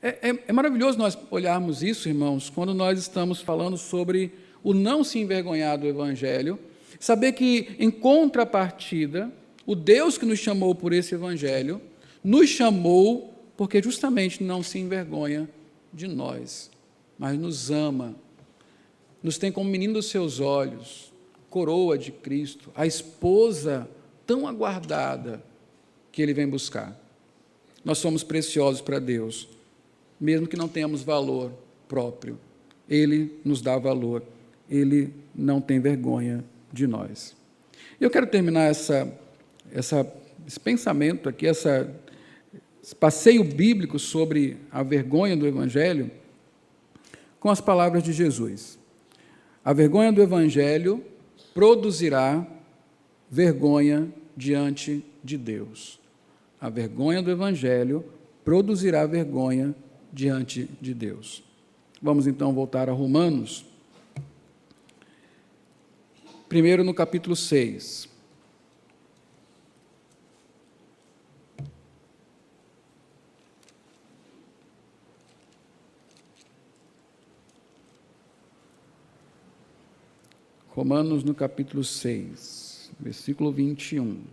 É maravilhoso nós olharmos isso, irmãos, quando nós estamos falando sobre o não se envergonhar do Evangelho, saber que, em contrapartida, o Deus que nos chamou por esse Evangelho, nos chamou porque justamente não se envergonha de nós, mas nos ama, nos tem como menino dos seus olhos, coroa de Cristo, a esposa tão aguardada que Ele vem buscar. Nós somos preciosos para Deus, mesmo que não tenhamos valor próprio. Ele nos dá valor, Ele não tem vergonha de nós. Eu quero terminar esse pensamento aqui, esse passeio bíblico sobre a vergonha do Evangelho, com as palavras de Jesus. A vergonha do Evangelho produzirá vergonha diante de Deus. A vergonha do Evangelho produzirá vergonha diante de Deus. Vamos então voltar a Romanos. Primeiro no capítulo 6. Romanos no capítulo 6, versículo 21.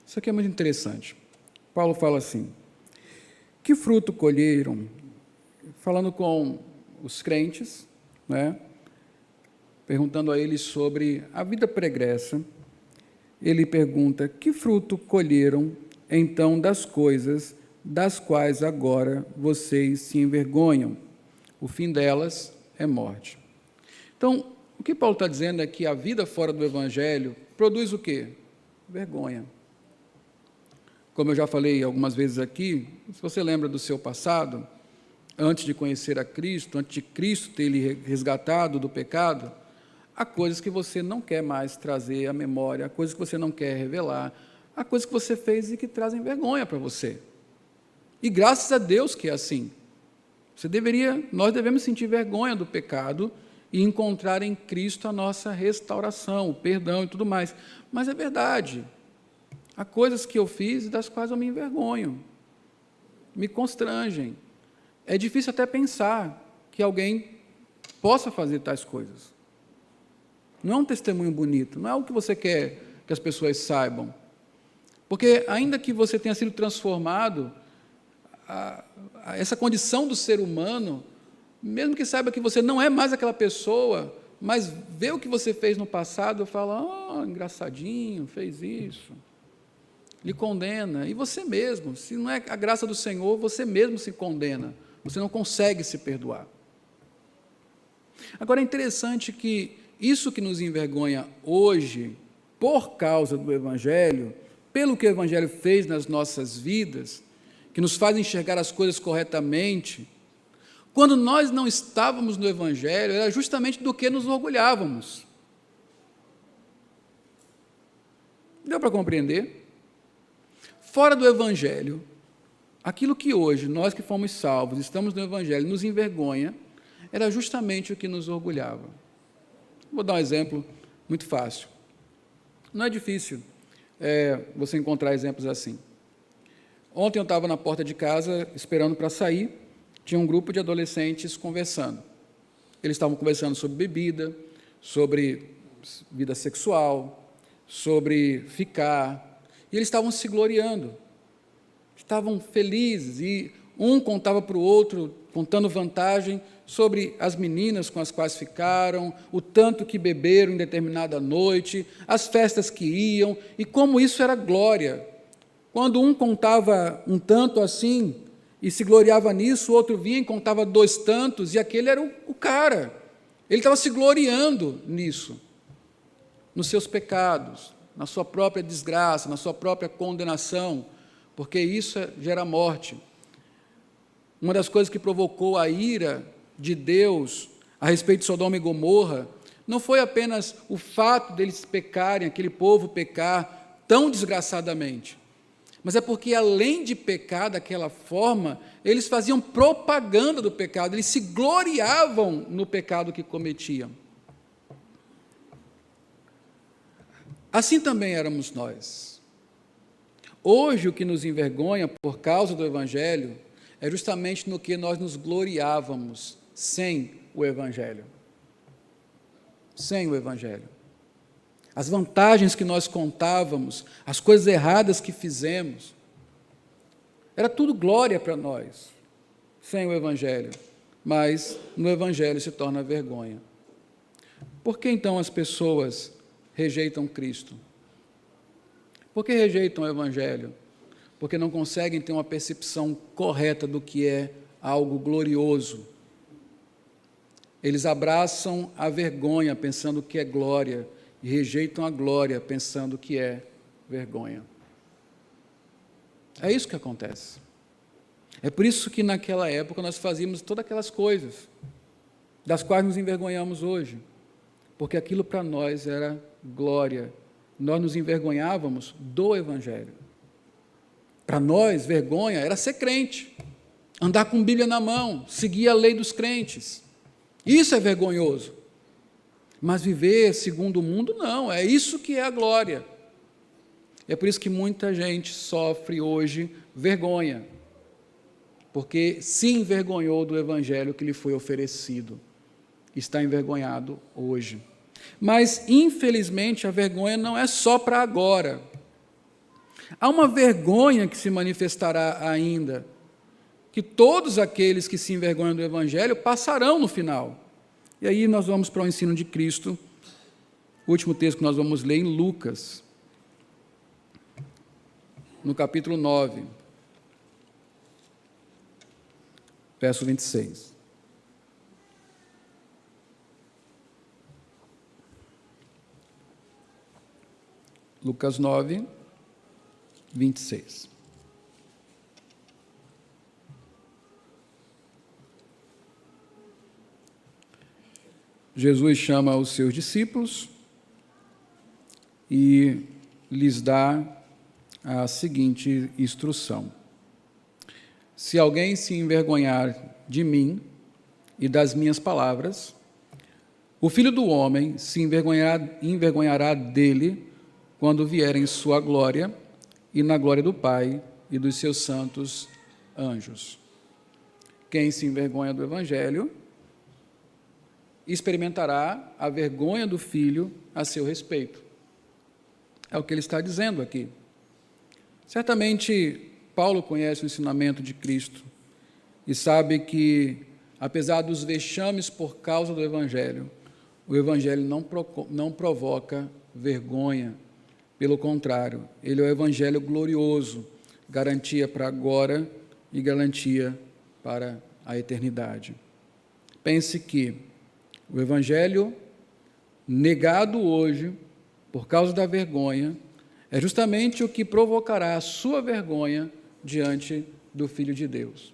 Isso aqui é muito interessante. Paulo fala assim: que fruto colheram? Falando com os crentes, né? Perguntando a eles sobre a vida pregressa, ele pergunta: que fruto colheram, então, das coisas das quais agora vocês se envergonham? O fim delas é morte. Então, o que Paulo está dizendo é que a vida fora do Evangelho produz o quê? Vergonha. Como eu já falei algumas vezes aqui, se você lembra do seu passado, antes de conhecer a Cristo, antes de Cristo ter lhe resgatado do pecado, há coisas que você não quer mais trazer à memória, há coisas que você não quer revelar, há coisas que você fez e que trazem vergonha para você. E graças a Deus que é assim. Nós devemos sentir vergonha do pecado e encontrar em Cristo a nossa restauração, o perdão e tudo mais. Mas é verdade. Há coisas que eu fiz das quais eu me envergonho, me constrangem. É difícil até pensar que alguém possa fazer tais coisas. Não é um testemunho bonito, não é o que você quer que as pessoas saibam. Porque, ainda que você tenha sido transformado, essa condição do ser humano, mesmo que saiba que você não é mais aquela pessoa, mas vê o que você fez no passado, fala: engraçadinho, fez isso. Lhe condena. E você mesmo, se não é a graça do Senhor, você mesmo se condena. Você não consegue se perdoar. Agora, é interessante que isso que nos envergonha hoje, por causa do Evangelho, pelo que o Evangelho fez nas nossas vidas, que nos faz enxergar as coisas corretamente, quando nós não estávamos no Evangelho, era justamente do que nos orgulhávamos. Deu para compreender? Fora do Evangelho, aquilo que hoje, nós que fomos salvos, estamos no Evangelho, nos envergonha, era justamente o que nos orgulhava. Vou dar um exemplo muito fácil. Não é difícil você encontrar exemplos assim. Ontem eu estava na porta de casa, esperando para sair, tinha um grupo de adolescentes conversando. Eles estavam conversando sobre bebida, sobre vida sexual, sobre ficar, e eles estavam se gloriando, estavam felizes, e um contava para o outro, contando vantagem sobre as meninas com as quais ficaram, o tanto que beberam em determinada noite, as festas que iam, e como isso era glória. Quando um contava um tanto assim, e se gloriava nisso, o outro vinha e contava 2 tantos, e aquele era o cara. Ele estava se gloriando nisso, nos seus pecados, na sua própria desgraça, na sua própria condenação, porque isso gera morte. Uma das coisas que provocou a ira de Deus a respeito de Sodoma e Gomorra não foi apenas o fato deles pecarem, aquele povo pecar tão desgraçadamente, mas é porque, além de pecar daquela forma, eles faziam propaganda do pecado, eles se gloriavam no pecado que cometiam. Assim também éramos nós. Hoje, o que nos envergonha por causa do Evangelho é justamente no que nós nos gloriávamos sem o Evangelho. Sem o Evangelho. As vantagens que nós contávamos, as coisas erradas que fizemos, era tudo glória para nós, sem o Evangelho. Mas no Evangelho se torna vergonha. Por que então as pessoas rejeitam Cristo? Por que rejeitam o Evangelho? Porque não conseguem ter uma percepção correta do que é algo glorioso. Eles abraçam a vergonha pensando que é glória e rejeitam a glória pensando que é vergonha. É isso que acontece. É por isso que naquela época nós fazíamos todas aquelas coisas das quais nos envergonhamos hoje, porque aquilo para nós era glória. Nós nos envergonhávamos do Evangelho. Para nós, vergonha era ser crente, andar com Bíblia na mão, seguir a lei dos crentes. Isso é vergonhoso. Mas viver segundo o mundo, não. É isso que é a glória. É por isso que muita gente sofre hoje vergonha, porque se envergonhou do Evangelho que lhe foi oferecido. Está envergonhado hoje. Mas, infelizmente, a vergonha não é só para agora. Há uma vergonha que se manifestará ainda, que todos aqueles que se envergonham do Evangelho passarão no final. E aí nós vamos para o ensino de Cristo, o último texto que nós vamos ler em Lucas, no capítulo 9, verso 26. Lucas 9, 26. Jesus chama os seus discípulos e lhes dá a seguinte instrução: se alguém se envergonhar de mim e das minhas palavras, o Filho do Homem se envergonhará dele quando vier em sua glória e na glória do Pai e dos seus santos anjos. Quem se envergonha do Evangelho experimentará a vergonha do Filho a seu respeito. É o que ele está dizendo aqui. Certamente, Paulo conhece o ensinamento de Cristo e sabe que, apesar dos vexames por causa do Evangelho, o Evangelho não provoca vergonha. Pelo contrário, ele é o Evangelho glorioso, garantia para agora e garantia para a eternidade. Pense que o Evangelho negado hoje, por causa da vergonha, é justamente o que provocará a sua vergonha diante do Filho de Deus.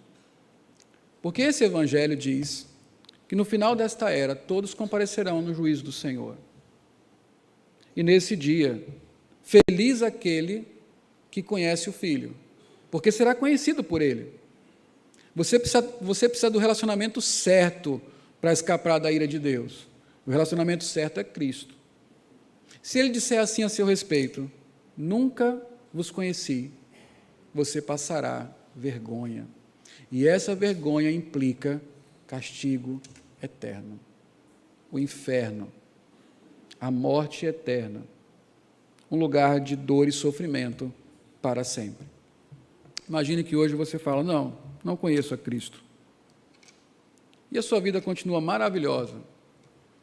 Porque esse Evangelho diz que no final desta era todos comparecerão no juízo do Senhor. E nesse dia, feliz aquele que conhece o Filho, porque será conhecido por ele. Você precisa do relacionamento certo para escapar da ira de Deus. O relacionamento certo é Cristo. Se ele disser assim a seu respeito: nunca vos conheci, você passará vergonha. E essa vergonha implica castigo eterno, o inferno, a morte eterna, um lugar de dor e sofrimento para sempre. Imagine que hoje você fala: não conheço a Cristo. E a sua vida continua maravilhosa,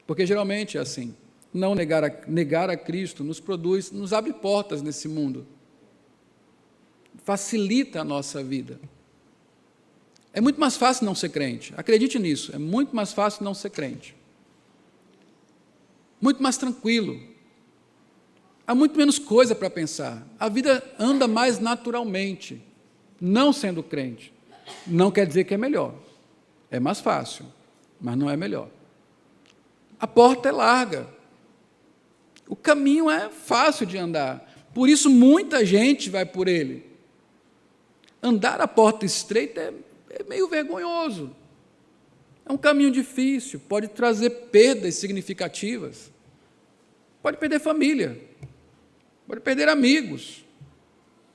porque geralmente é assim. Não negar a Cristo nos abre portas nesse mundo, facilita a nossa vida. É muito mais fácil não ser crente, acredite nisso, é muito mais fácil não ser crente. Muito mais tranquilo. Há muito menos coisa para pensar. A vida anda mais naturalmente, não sendo crente. Não quer dizer que é melhor. É mais fácil, mas não é melhor. A porta é larga. O caminho é fácil de andar. Por isso, muita gente vai por ele. Andar a porta estreita é meio vergonhoso. É um caminho difícil, pode trazer perdas significativas. Pode perder família, pode perder amigos,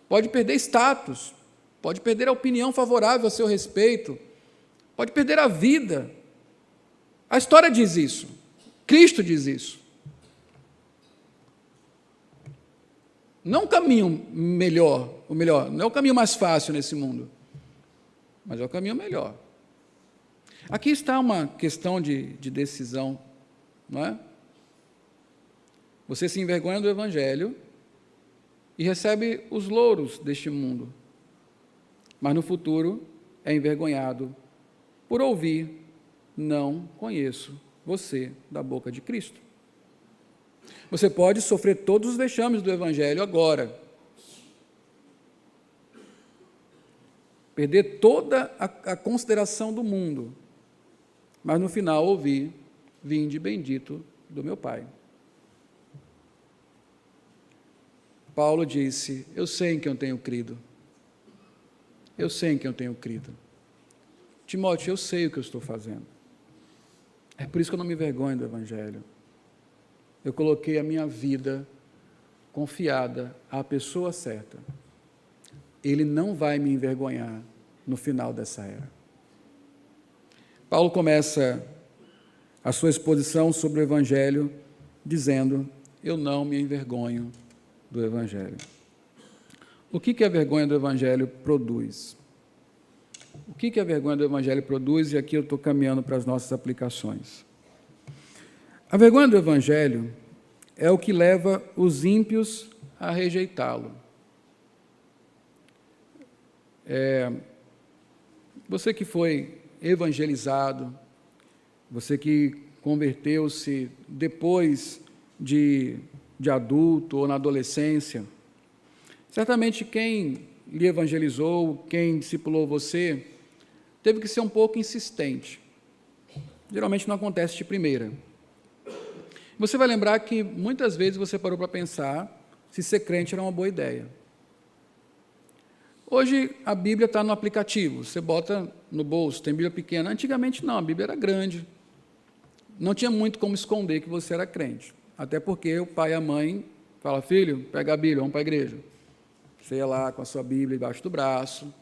pode perder status, pode perder a opinião favorável a seu respeito, pode perder a vida, A história diz isso. Cristo diz isso. Não o caminho melhor, não é o caminho mais fácil nesse mundo, mas é o caminho melhor. Aqui está uma questão de decisão, não é? Você se envergonha do Evangelho e recebe os louros deste mundo, mas no futuro é envergonhado por ouvir: não conheço você da boca de Cristo. Você pode sofrer todos os vexames do Evangelho agora, perder toda a consideração do mundo, mas no final ouvir: vinde bendito do meu Pai. Paulo disse: eu sei em quem eu tenho crido. Eu sei em quem eu tenho crido. Timóteo, eu sei o que eu estou fazendo. É por isso que eu não me envergonho do Evangelho. Eu coloquei a minha vida confiada à pessoa certa. Ele não vai me envergonhar no final dessa era. Paulo começa a sua exposição sobre o Evangelho dizendo: eu não me envergonho do Evangelho. O que a vergonha do Evangelho produz? O que a vergonha do Evangelho produz? E aqui eu estou caminhando para as nossas aplicações. A vergonha do Evangelho é o que leva os ímpios a rejeitá-lo. Você que foi evangelizado, você que converteu-se depois de adulto ou na adolescência, certamente quem lhe evangelizou, quem discipulou você, teve que ser um pouco insistente. Geralmente não acontece de primeira. Você vai lembrar que muitas vezes você parou para pensar se ser crente era uma boa ideia. Hoje a Bíblia está no aplicativo, você bota no bolso, tem Bíblia pequena. Antigamente não, a Bíblia era grande. Não tinha muito como esconder que você era crente. Até porque o pai e a mãe falam: filho, pega a Bíblia, vamos para a igreja. Você ia lá com a sua Bíblia embaixo do braço,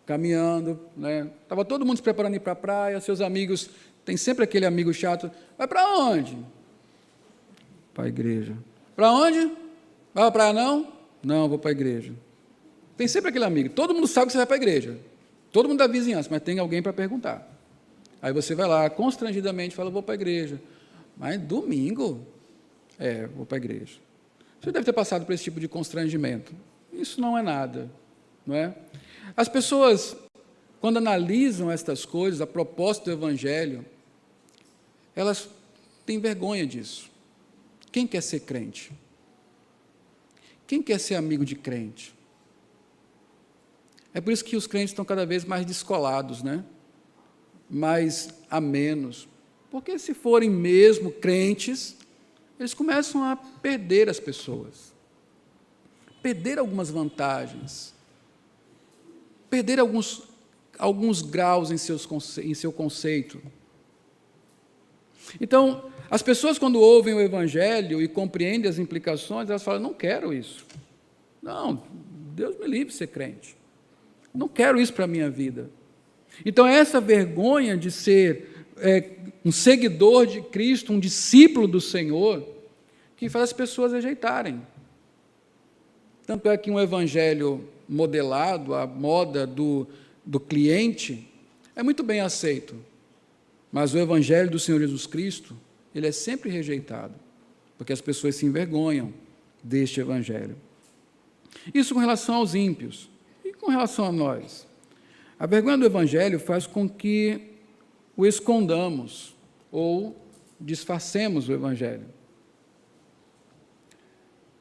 caminhando, né? Estava todo mundo se preparando para ir para a praia, seus amigos, tem sempre aquele amigo chato: vai para onde? Para a igreja. Para onde? Vai para a praia não? Não, vou para a igreja. Tem sempre aquele amigo, todo mundo sabe que você vai para a igreja, todo mundo da vizinhança, mas tem alguém para perguntar. Aí você vai lá, constrangidamente, fala: vou para a igreja. Mas domingo? Vou para a igreja. Você deve ter passado por esse tipo de constrangimento. Isso não é nada, não é? As pessoas, quando analisam estas coisas, a propósito do Evangelho, elas têm vergonha disso. Quem quer ser crente? Quem quer ser amigo de crente? É por isso que os crentes estão cada vez mais descolados, né? Mais amenos. Porque se forem mesmo crentes, eles começam a perder as pessoas, perder algumas vantagens, perder alguns graus em seu conceito. Então, as pessoas, quando ouvem o Evangelho e compreendem as implicações, elas falam: não quero isso. Não, Deus me livre de ser crente. Não quero isso para a minha vida. Então, essa vergonha de ser um seguidor de Cristo, um discípulo do Senhor, que faz as pessoas rejeitarem. Tanto é que um evangelho modelado, à moda do cliente, é muito bem aceito, mas o evangelho do Senhor Jesus Cristo, ele é sempre rejeitado, porque as pessoas se envergonham deste evangelho. Isso com relação aos ímpios. E com relação a nós? A vergonha do evangelho faz com que o escondamos ou disfarcemos o evangelho.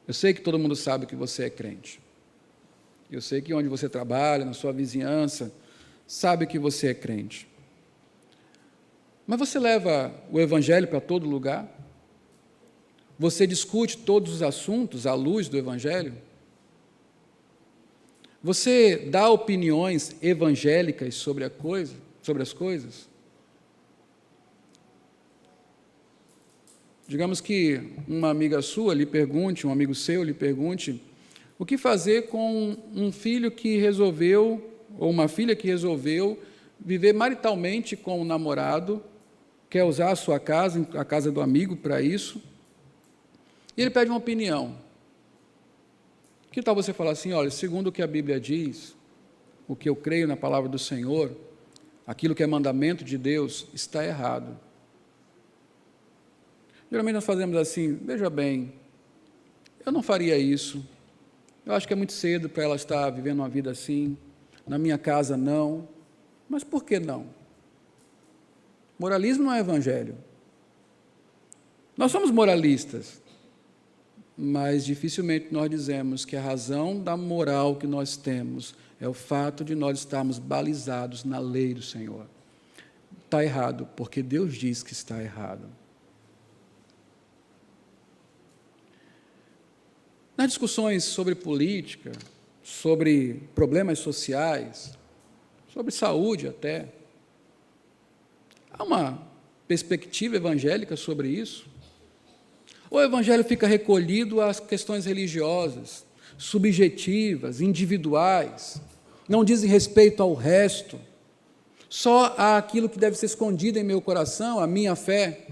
Eu sei que todo mundo sabe que você é crente. Eu sei que onde você trabalha, na sua vizinhança, sabe que você é crente. Mas você leva o evangelho para todo lugar? Você discute todos os assuntos à luz do evangelho? Você dá opiniões evangélicas sobre as coisas? Digamos que uma amiga sua lhe pergunte, um amigo seu lhe pergunte, o que fazer com um filho que resolveu, ou uma filha que resolveu, viver maritalmente com um namorado quer usar a sua casa, a casa do amigo, para isso, e ele pede uma opinião. Que tal você falar assim, olha, segundo o que a Bíblia diz, o que eu creio na palavra do Senhor, aquilo que é mandamento de Deus, está errado. Geralmente nós fazemos assim, veja bem, eu não faria isso, eu acho que é muito cedo para ela estar vivendo uma vida assim, na minha casa não, mas por que não? Moralismo não é evangelho. Nós somos moralistas, mas dificilmente nós dizemos que a razão da moral que nós temos é o fato de nós estarmos balizados na lei do Senhor. Está errado, porque Deus diz que está errado. Nas discussões sobre política, sobre problemas sociais, sobre saúde até, há uma perspectiva evangélica sobre isso? Ou o evangelho fica recolhido às questões religiosas, subjetivas, individuais, não dizem respeito ao resto, só àquilo que deve ser escondido em meu coração, a minha fé?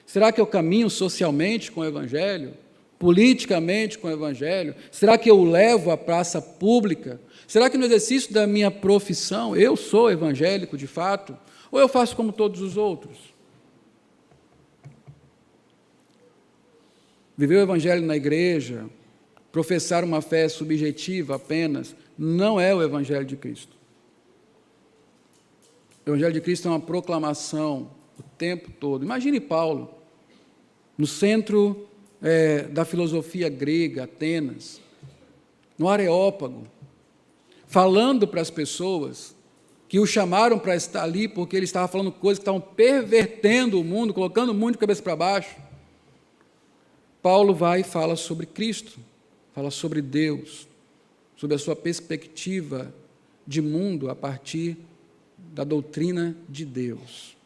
Será que eu caminho socialmente com o evangelho? Politicamente com o evangelho? Será que eu o levo à praça pública? Será que no exercício da minha profissão eu sou evangélico de fato? Ou eu faço como todos os outros? Viver o evangelho na igreja, professar uma fé subjetiva apenas, não é o evangelho de Cristo. O evangelho de Cristo é uma proclamação o tempo todo. Imagine Paulo, no centro da filosofia grega, Atenas, no Areópago, falando para as pessoas que o chamaram para estar ali porque ele estava falando coisas que estavam pervertendo o mundo, colocando o mundo de cabeça para baixo. Paulo vai e fala sobre Cristo, fala sobre Deus, sobre a sua perspectiva de mundo a partir da doutrina de Deus.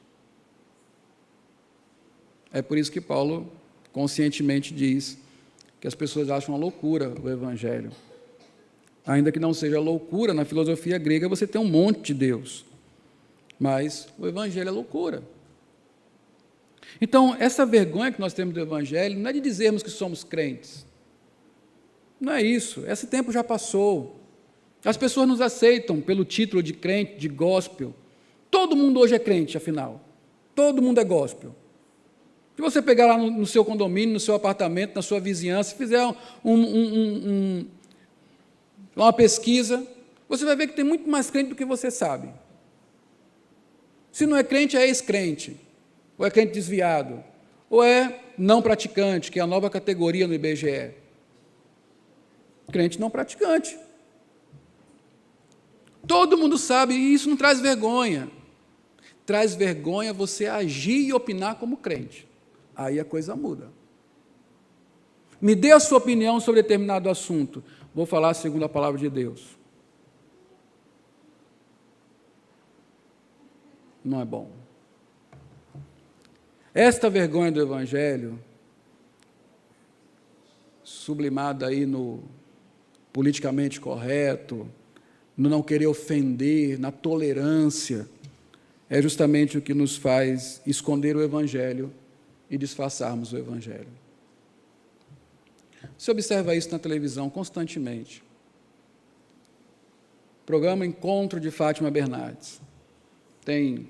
É por isso que Paulo conscientemente diz que as pessoas acham uma loucura o Evangelho. Ainda que não seja loucura, na filosofia grega você tem um monte de Deus, mas o Evangelho é loucura. Então, essa vergonha que nós temos do Evangelho não é de dizermos que somos crentes. Não é isso, esse tempo já passou. As pessoas nos aceitam pelo título de crente, de gospel. Todo mundo hoje é crente, afinal. Todo mundo é gospel. Se você pegar lá no seu condomínio, no seu apartamento, na sua vizinhança, fizer uma pesquisa, você vai ver que tem muito mais crente do que você sabe. Se não é crente, é ex-crente, ou é crente desviado, ou é não praticante, que é a nova categoria no IBGE. Crente não praticante. Todo mundo sabe, e isso não traz vergonha. Traz vergonha você agir e opinar como crente. Aí a coisa muda. Me dê a sua opinião sobre determinado assunto. Vou falar segundo a palavra de Deus. Não é bom. Esta vergonha do Evangelho, sublimada aí no politicamente correto, no não querer ofender, na tolerância, é justamente o que nos faz esconder o Evangelho e disfarçarmos o Evangelho. Você observa isso na televisão constantemente. Programa Encontro de Fátima Bernardes. Tem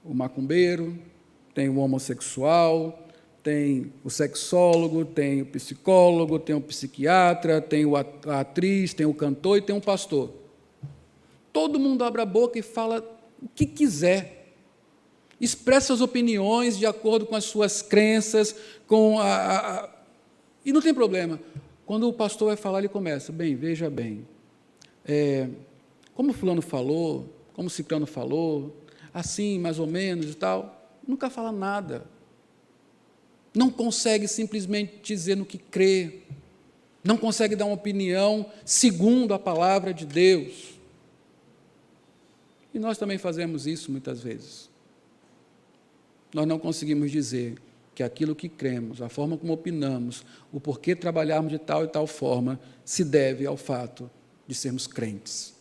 o macumbeiro, tem o homossexual, tem o sexólogo, tem o psicólogo, tem o psiquiatra, tem a atriz, tem o cantor e tem o pastor. Todo mundo abre a boca e fala o que quiser. Expressa as opiniões de acordo com as suas crenças, e não tem problema. Quando o pastor vai falar, ele começa, bem, veja bem, como fulano falou, como ciclano falou, assim, mais ou menos e tal, nunca fala nada. Não consegue simplesmente dizer no que crê, não consegue dar uma opinião segundo a palavra de Deus. E nós também fazemos isso muitas vezes. Nós não conseguimos dizer que aquilo que cremos, a forma como opinamos, o porquê trabalharmos de tal e tal forma, se deve ao fato de sermos crentes,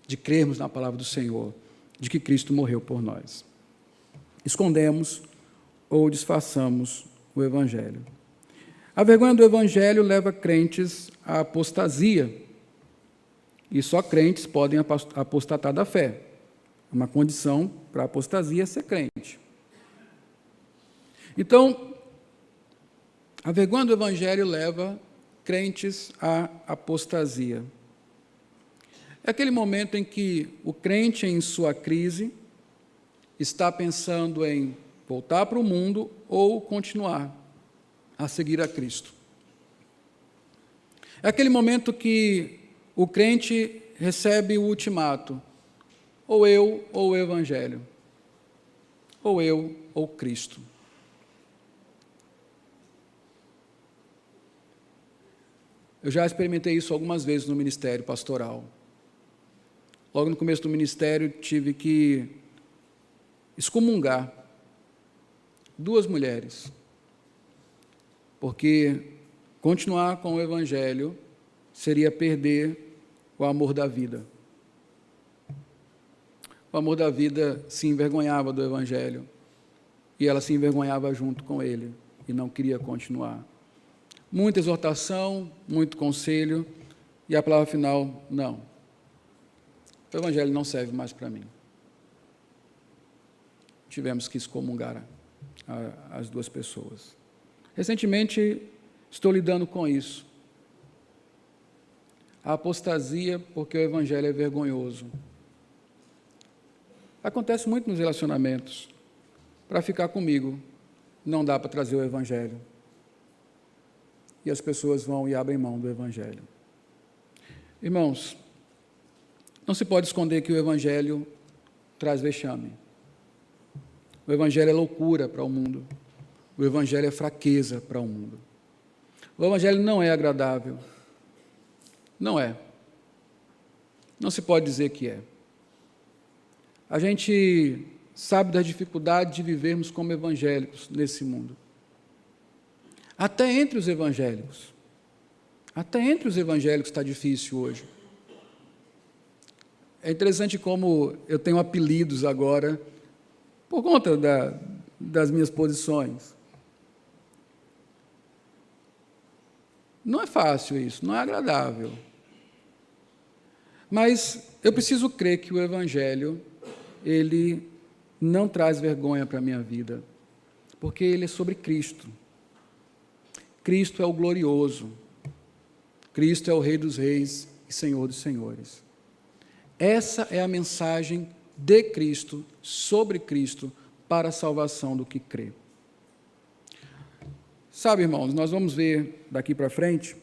de crermos na palavra do Senhor, de que Cristo morreu por nós. Escondemos ou disfarçamos o Evangelho. A vergonha do Evangelho leva crentes à apostasia, e só crentes podem apostatar da fé. Uma condição para a apostasia é ser crente. Então, a vergonha do Evangelho leva crentes à apostasia. É aquele momento em que o crente, em sua crise, está pensando em voltar para o mundo ou continuar a seguir a Cristo. É aquele momento que o crente recebe o ultimato: ou eu ou o Evangelho, ou eu ou Cristo. Eu já experimentei isso algumas vezes no ministério pastoral. Logo no começo do ministério, tive que excomungar 2 mulheres, porque continuar com o Evangelho seria perder o amor da vida. O amor da vida se envergonhava do Evangelho, e ela se envergonhava junto com ele, e não queria continuar. Muita exortação, muito conselho, e a palavra final: não. O Evangelho não serve mais para mim. Tivemos que excomungar as 2 pessoas. Recentemente, estou lidando com isso. A apostasia porque o Evangelho é vergonhoso. Acontece muito nos relacionamentos. Para ficar comigo, não dá para trazer o Evangelho. E as pessoas vão e abrem mão do Evangelho. Irmãos, não se pode esconder que o Evangelho traz vexame. O Evangelho é loucura para o mundo. O Evangelho é fraqueza para o mundo. O Evangelho não é agradável. Não é. Não se pode dizer que é. A gente sabe da dificuldade de vivermos como evangélicos nesse mundo. Até entre os evangélicos. Até entre os evangélicos está difícil hoje. É interessante como eu tenho apelidos agora por conta das minhas posições. Não é fácil isso, não é agradável. Mas eu preciso crer que o Evangelho, ele não traz vergonha para a minha vida, porque ele é sobre Cristo. Cristo é o glorioso. Cristo é o Rei dos Reis e Senhor dos Senhores. Essa é a mensagem de Cristo, sobre Cristo, para a salvação do que crê. Sabe, irmãos, nós vamos ver daqui para frente,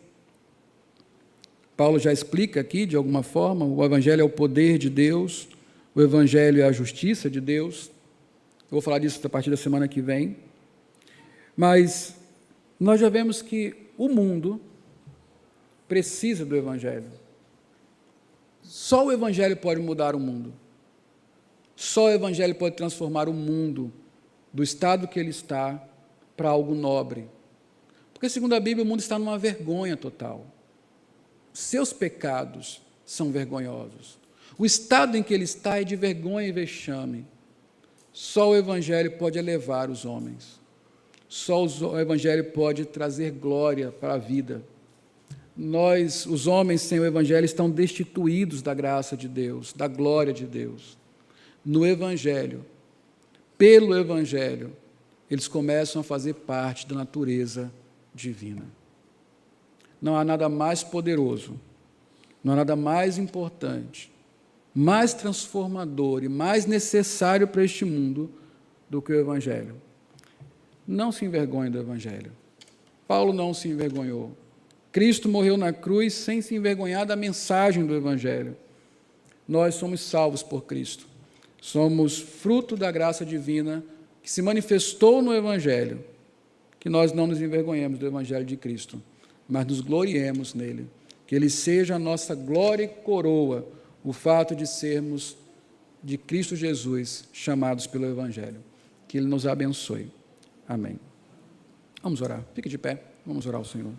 Paulo já explica aqui, de alguma forma, o Evangelho é o poder de Deus, o Evangelho é a justiça de Deus. Eu vou falar disso a partir da semana que vem. Mas nós já vemos que o mundo precisa do Evangelho. Só o Evangelho pode mudar o mundo. Só o Evangelho pode transformar o mundo do estado que ele está para algo nobre. Porque, segundo a Bíblia, o mundo está numa vergonha total. Seus pecados são vergonhosos. O estado em que ele está é de vergonha e vexame. Só o Evangelho pode elevar os homens. Só o Evangelho pode trazer glória para a vida. Nós, os homens sem o Evangelho, estão destituídos da graça de Deus, da glória de Deus. No Evangelho, pelo Evangelho, eles começam a fazer parte da natureza divina. Não há nada mais poderoso, não há nada mais importante, mais transformador e mais necessário para este mundo do que o Evangelho. Não se envergonhe do Evangelho. Paulo não se envergonhou. Cristo morreu na cruz sem se envergonhar da mensagem do Evangelho. Nós somos salvos por Cristo. Somos fruto da graça divina que se manifestou no Evangelho. Que nós não nos envergonhemos do Evangelho de Cristo, mas nos gloriemos nele. Que ele seja a nossa glória e coroa, o fato de sermos de Cristo Jesus, chamados pelo Evangelho. Que ele nos abençoe. Amém. Vamos orar. Fique de pé. Vamos orar ao Senhor.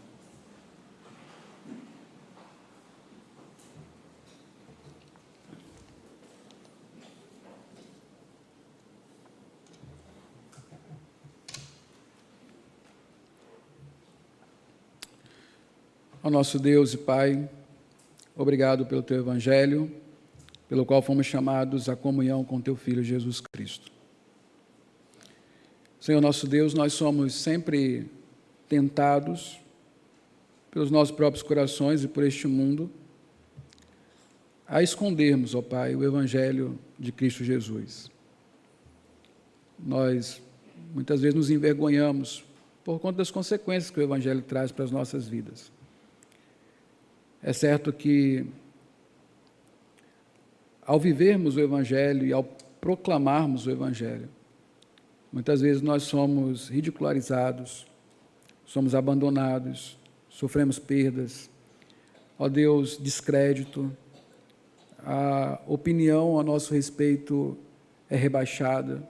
Ó nosso Deus e Pai, obrigado pelo Teu Evangelho, pelo qual fomos chamados à comunhão com Teu Filho Jesus Cristo. Senhor nosso Deus, nós somos sempre tentados pelos nossos próprios corações e por este mundo a escondermos, ó Pai, o Evangelho de Cristo Jesus. Nós muitas vezes nos envergonhamos por conta das consequências que o Evangelho traz para as nossas vidas. É certo que, ao vivermos o Evangelho e ao proclamarmos o Evangelho, muitas vezes nós somos ridicularizados, somos abandonados, sofremos perdas, ó Deus, descrédito, a opinião a nosso respeito é rebaixada.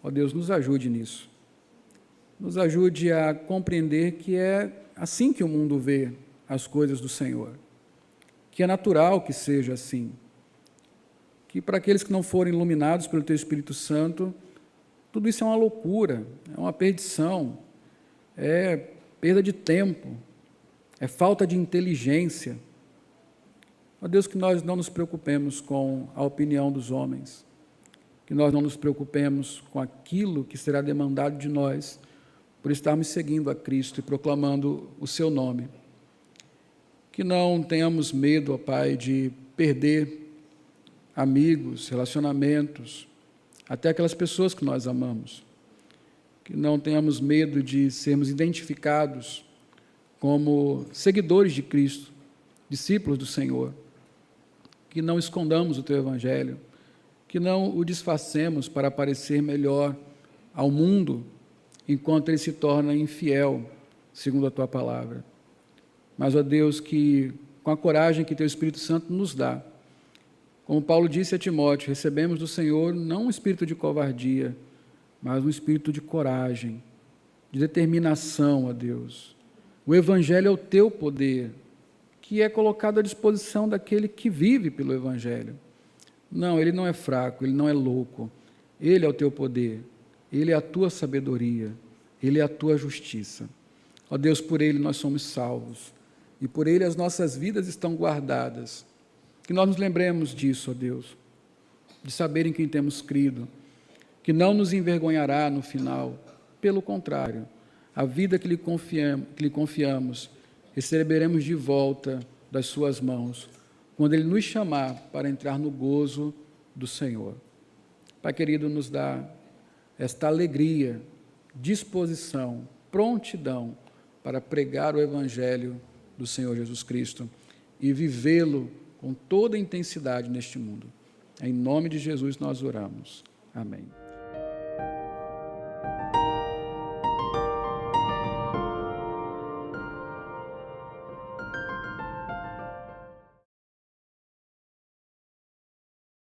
Ó Deus, nos ajude nisso. Nos ajude a compreender que é assim que o mundo vê as coisas do Senhor, que é natural que seja assim, que para aqueles que não forem iluminados pelo Teu Espírito Santo, tudo isso é uma loucura, é uma perdição, é perda de tempo, é falta de inteligência. Ó Deus, que nós não nos preocupemos com a opinião dos homens, que nós não nos preocupemos com aquilo que será demandado de nós, por estarmos seguindo a Cristo e proclamando o Seu nome. Que não tenhamos medo, ó Pai, de perder amigos, relacionamentos, até aquelas pessoas que nós amamos. Que não tenhamos medo de sermos identificados como seguidores de Cristo, discípulos do Senhor. Que não escondamos o Teu Evangelho, que não o disfarcemos para parecer melhor ao mundo, enquanto ele se torna infiel, segundo a Tua palavra. Mas, ó Deus, que com a coragem que Teu Espírito Santo nos dá, como Paulo disse a Timóteo, recebemos do Senhor não um espírito de covardia, mas um espírito de coragem, de determinação, ó Deus. O Evangelho é o Teu poder, que é colocado à disposição daquele que vive pelo Evangelho. Não, ele não é fraco, ele não é louco, ele é o Teu poder, ele é a Tua sabedoria, ele é a Tua justiça. Ó Deus, por ele nós somos salvos, e por ele as nossas vidas estão guardadas. Que nós nos lembremos disso, ó Deus, de saber em quem temos crido, que não nos envergonhará no final, pelo contrário, a vida que lhe confiamos, receberemos de volta das suas mãos, quando ele nos chamar para entrar no gozo do Senhor. Pai querido, nos dá esta alegria, disposição, prontidão para pregar o Evangelho do Senhor Jesus Cristo e vivê-lo com toda a intensidade neste mundo. Em nome de Jesus nós oramos. Amém.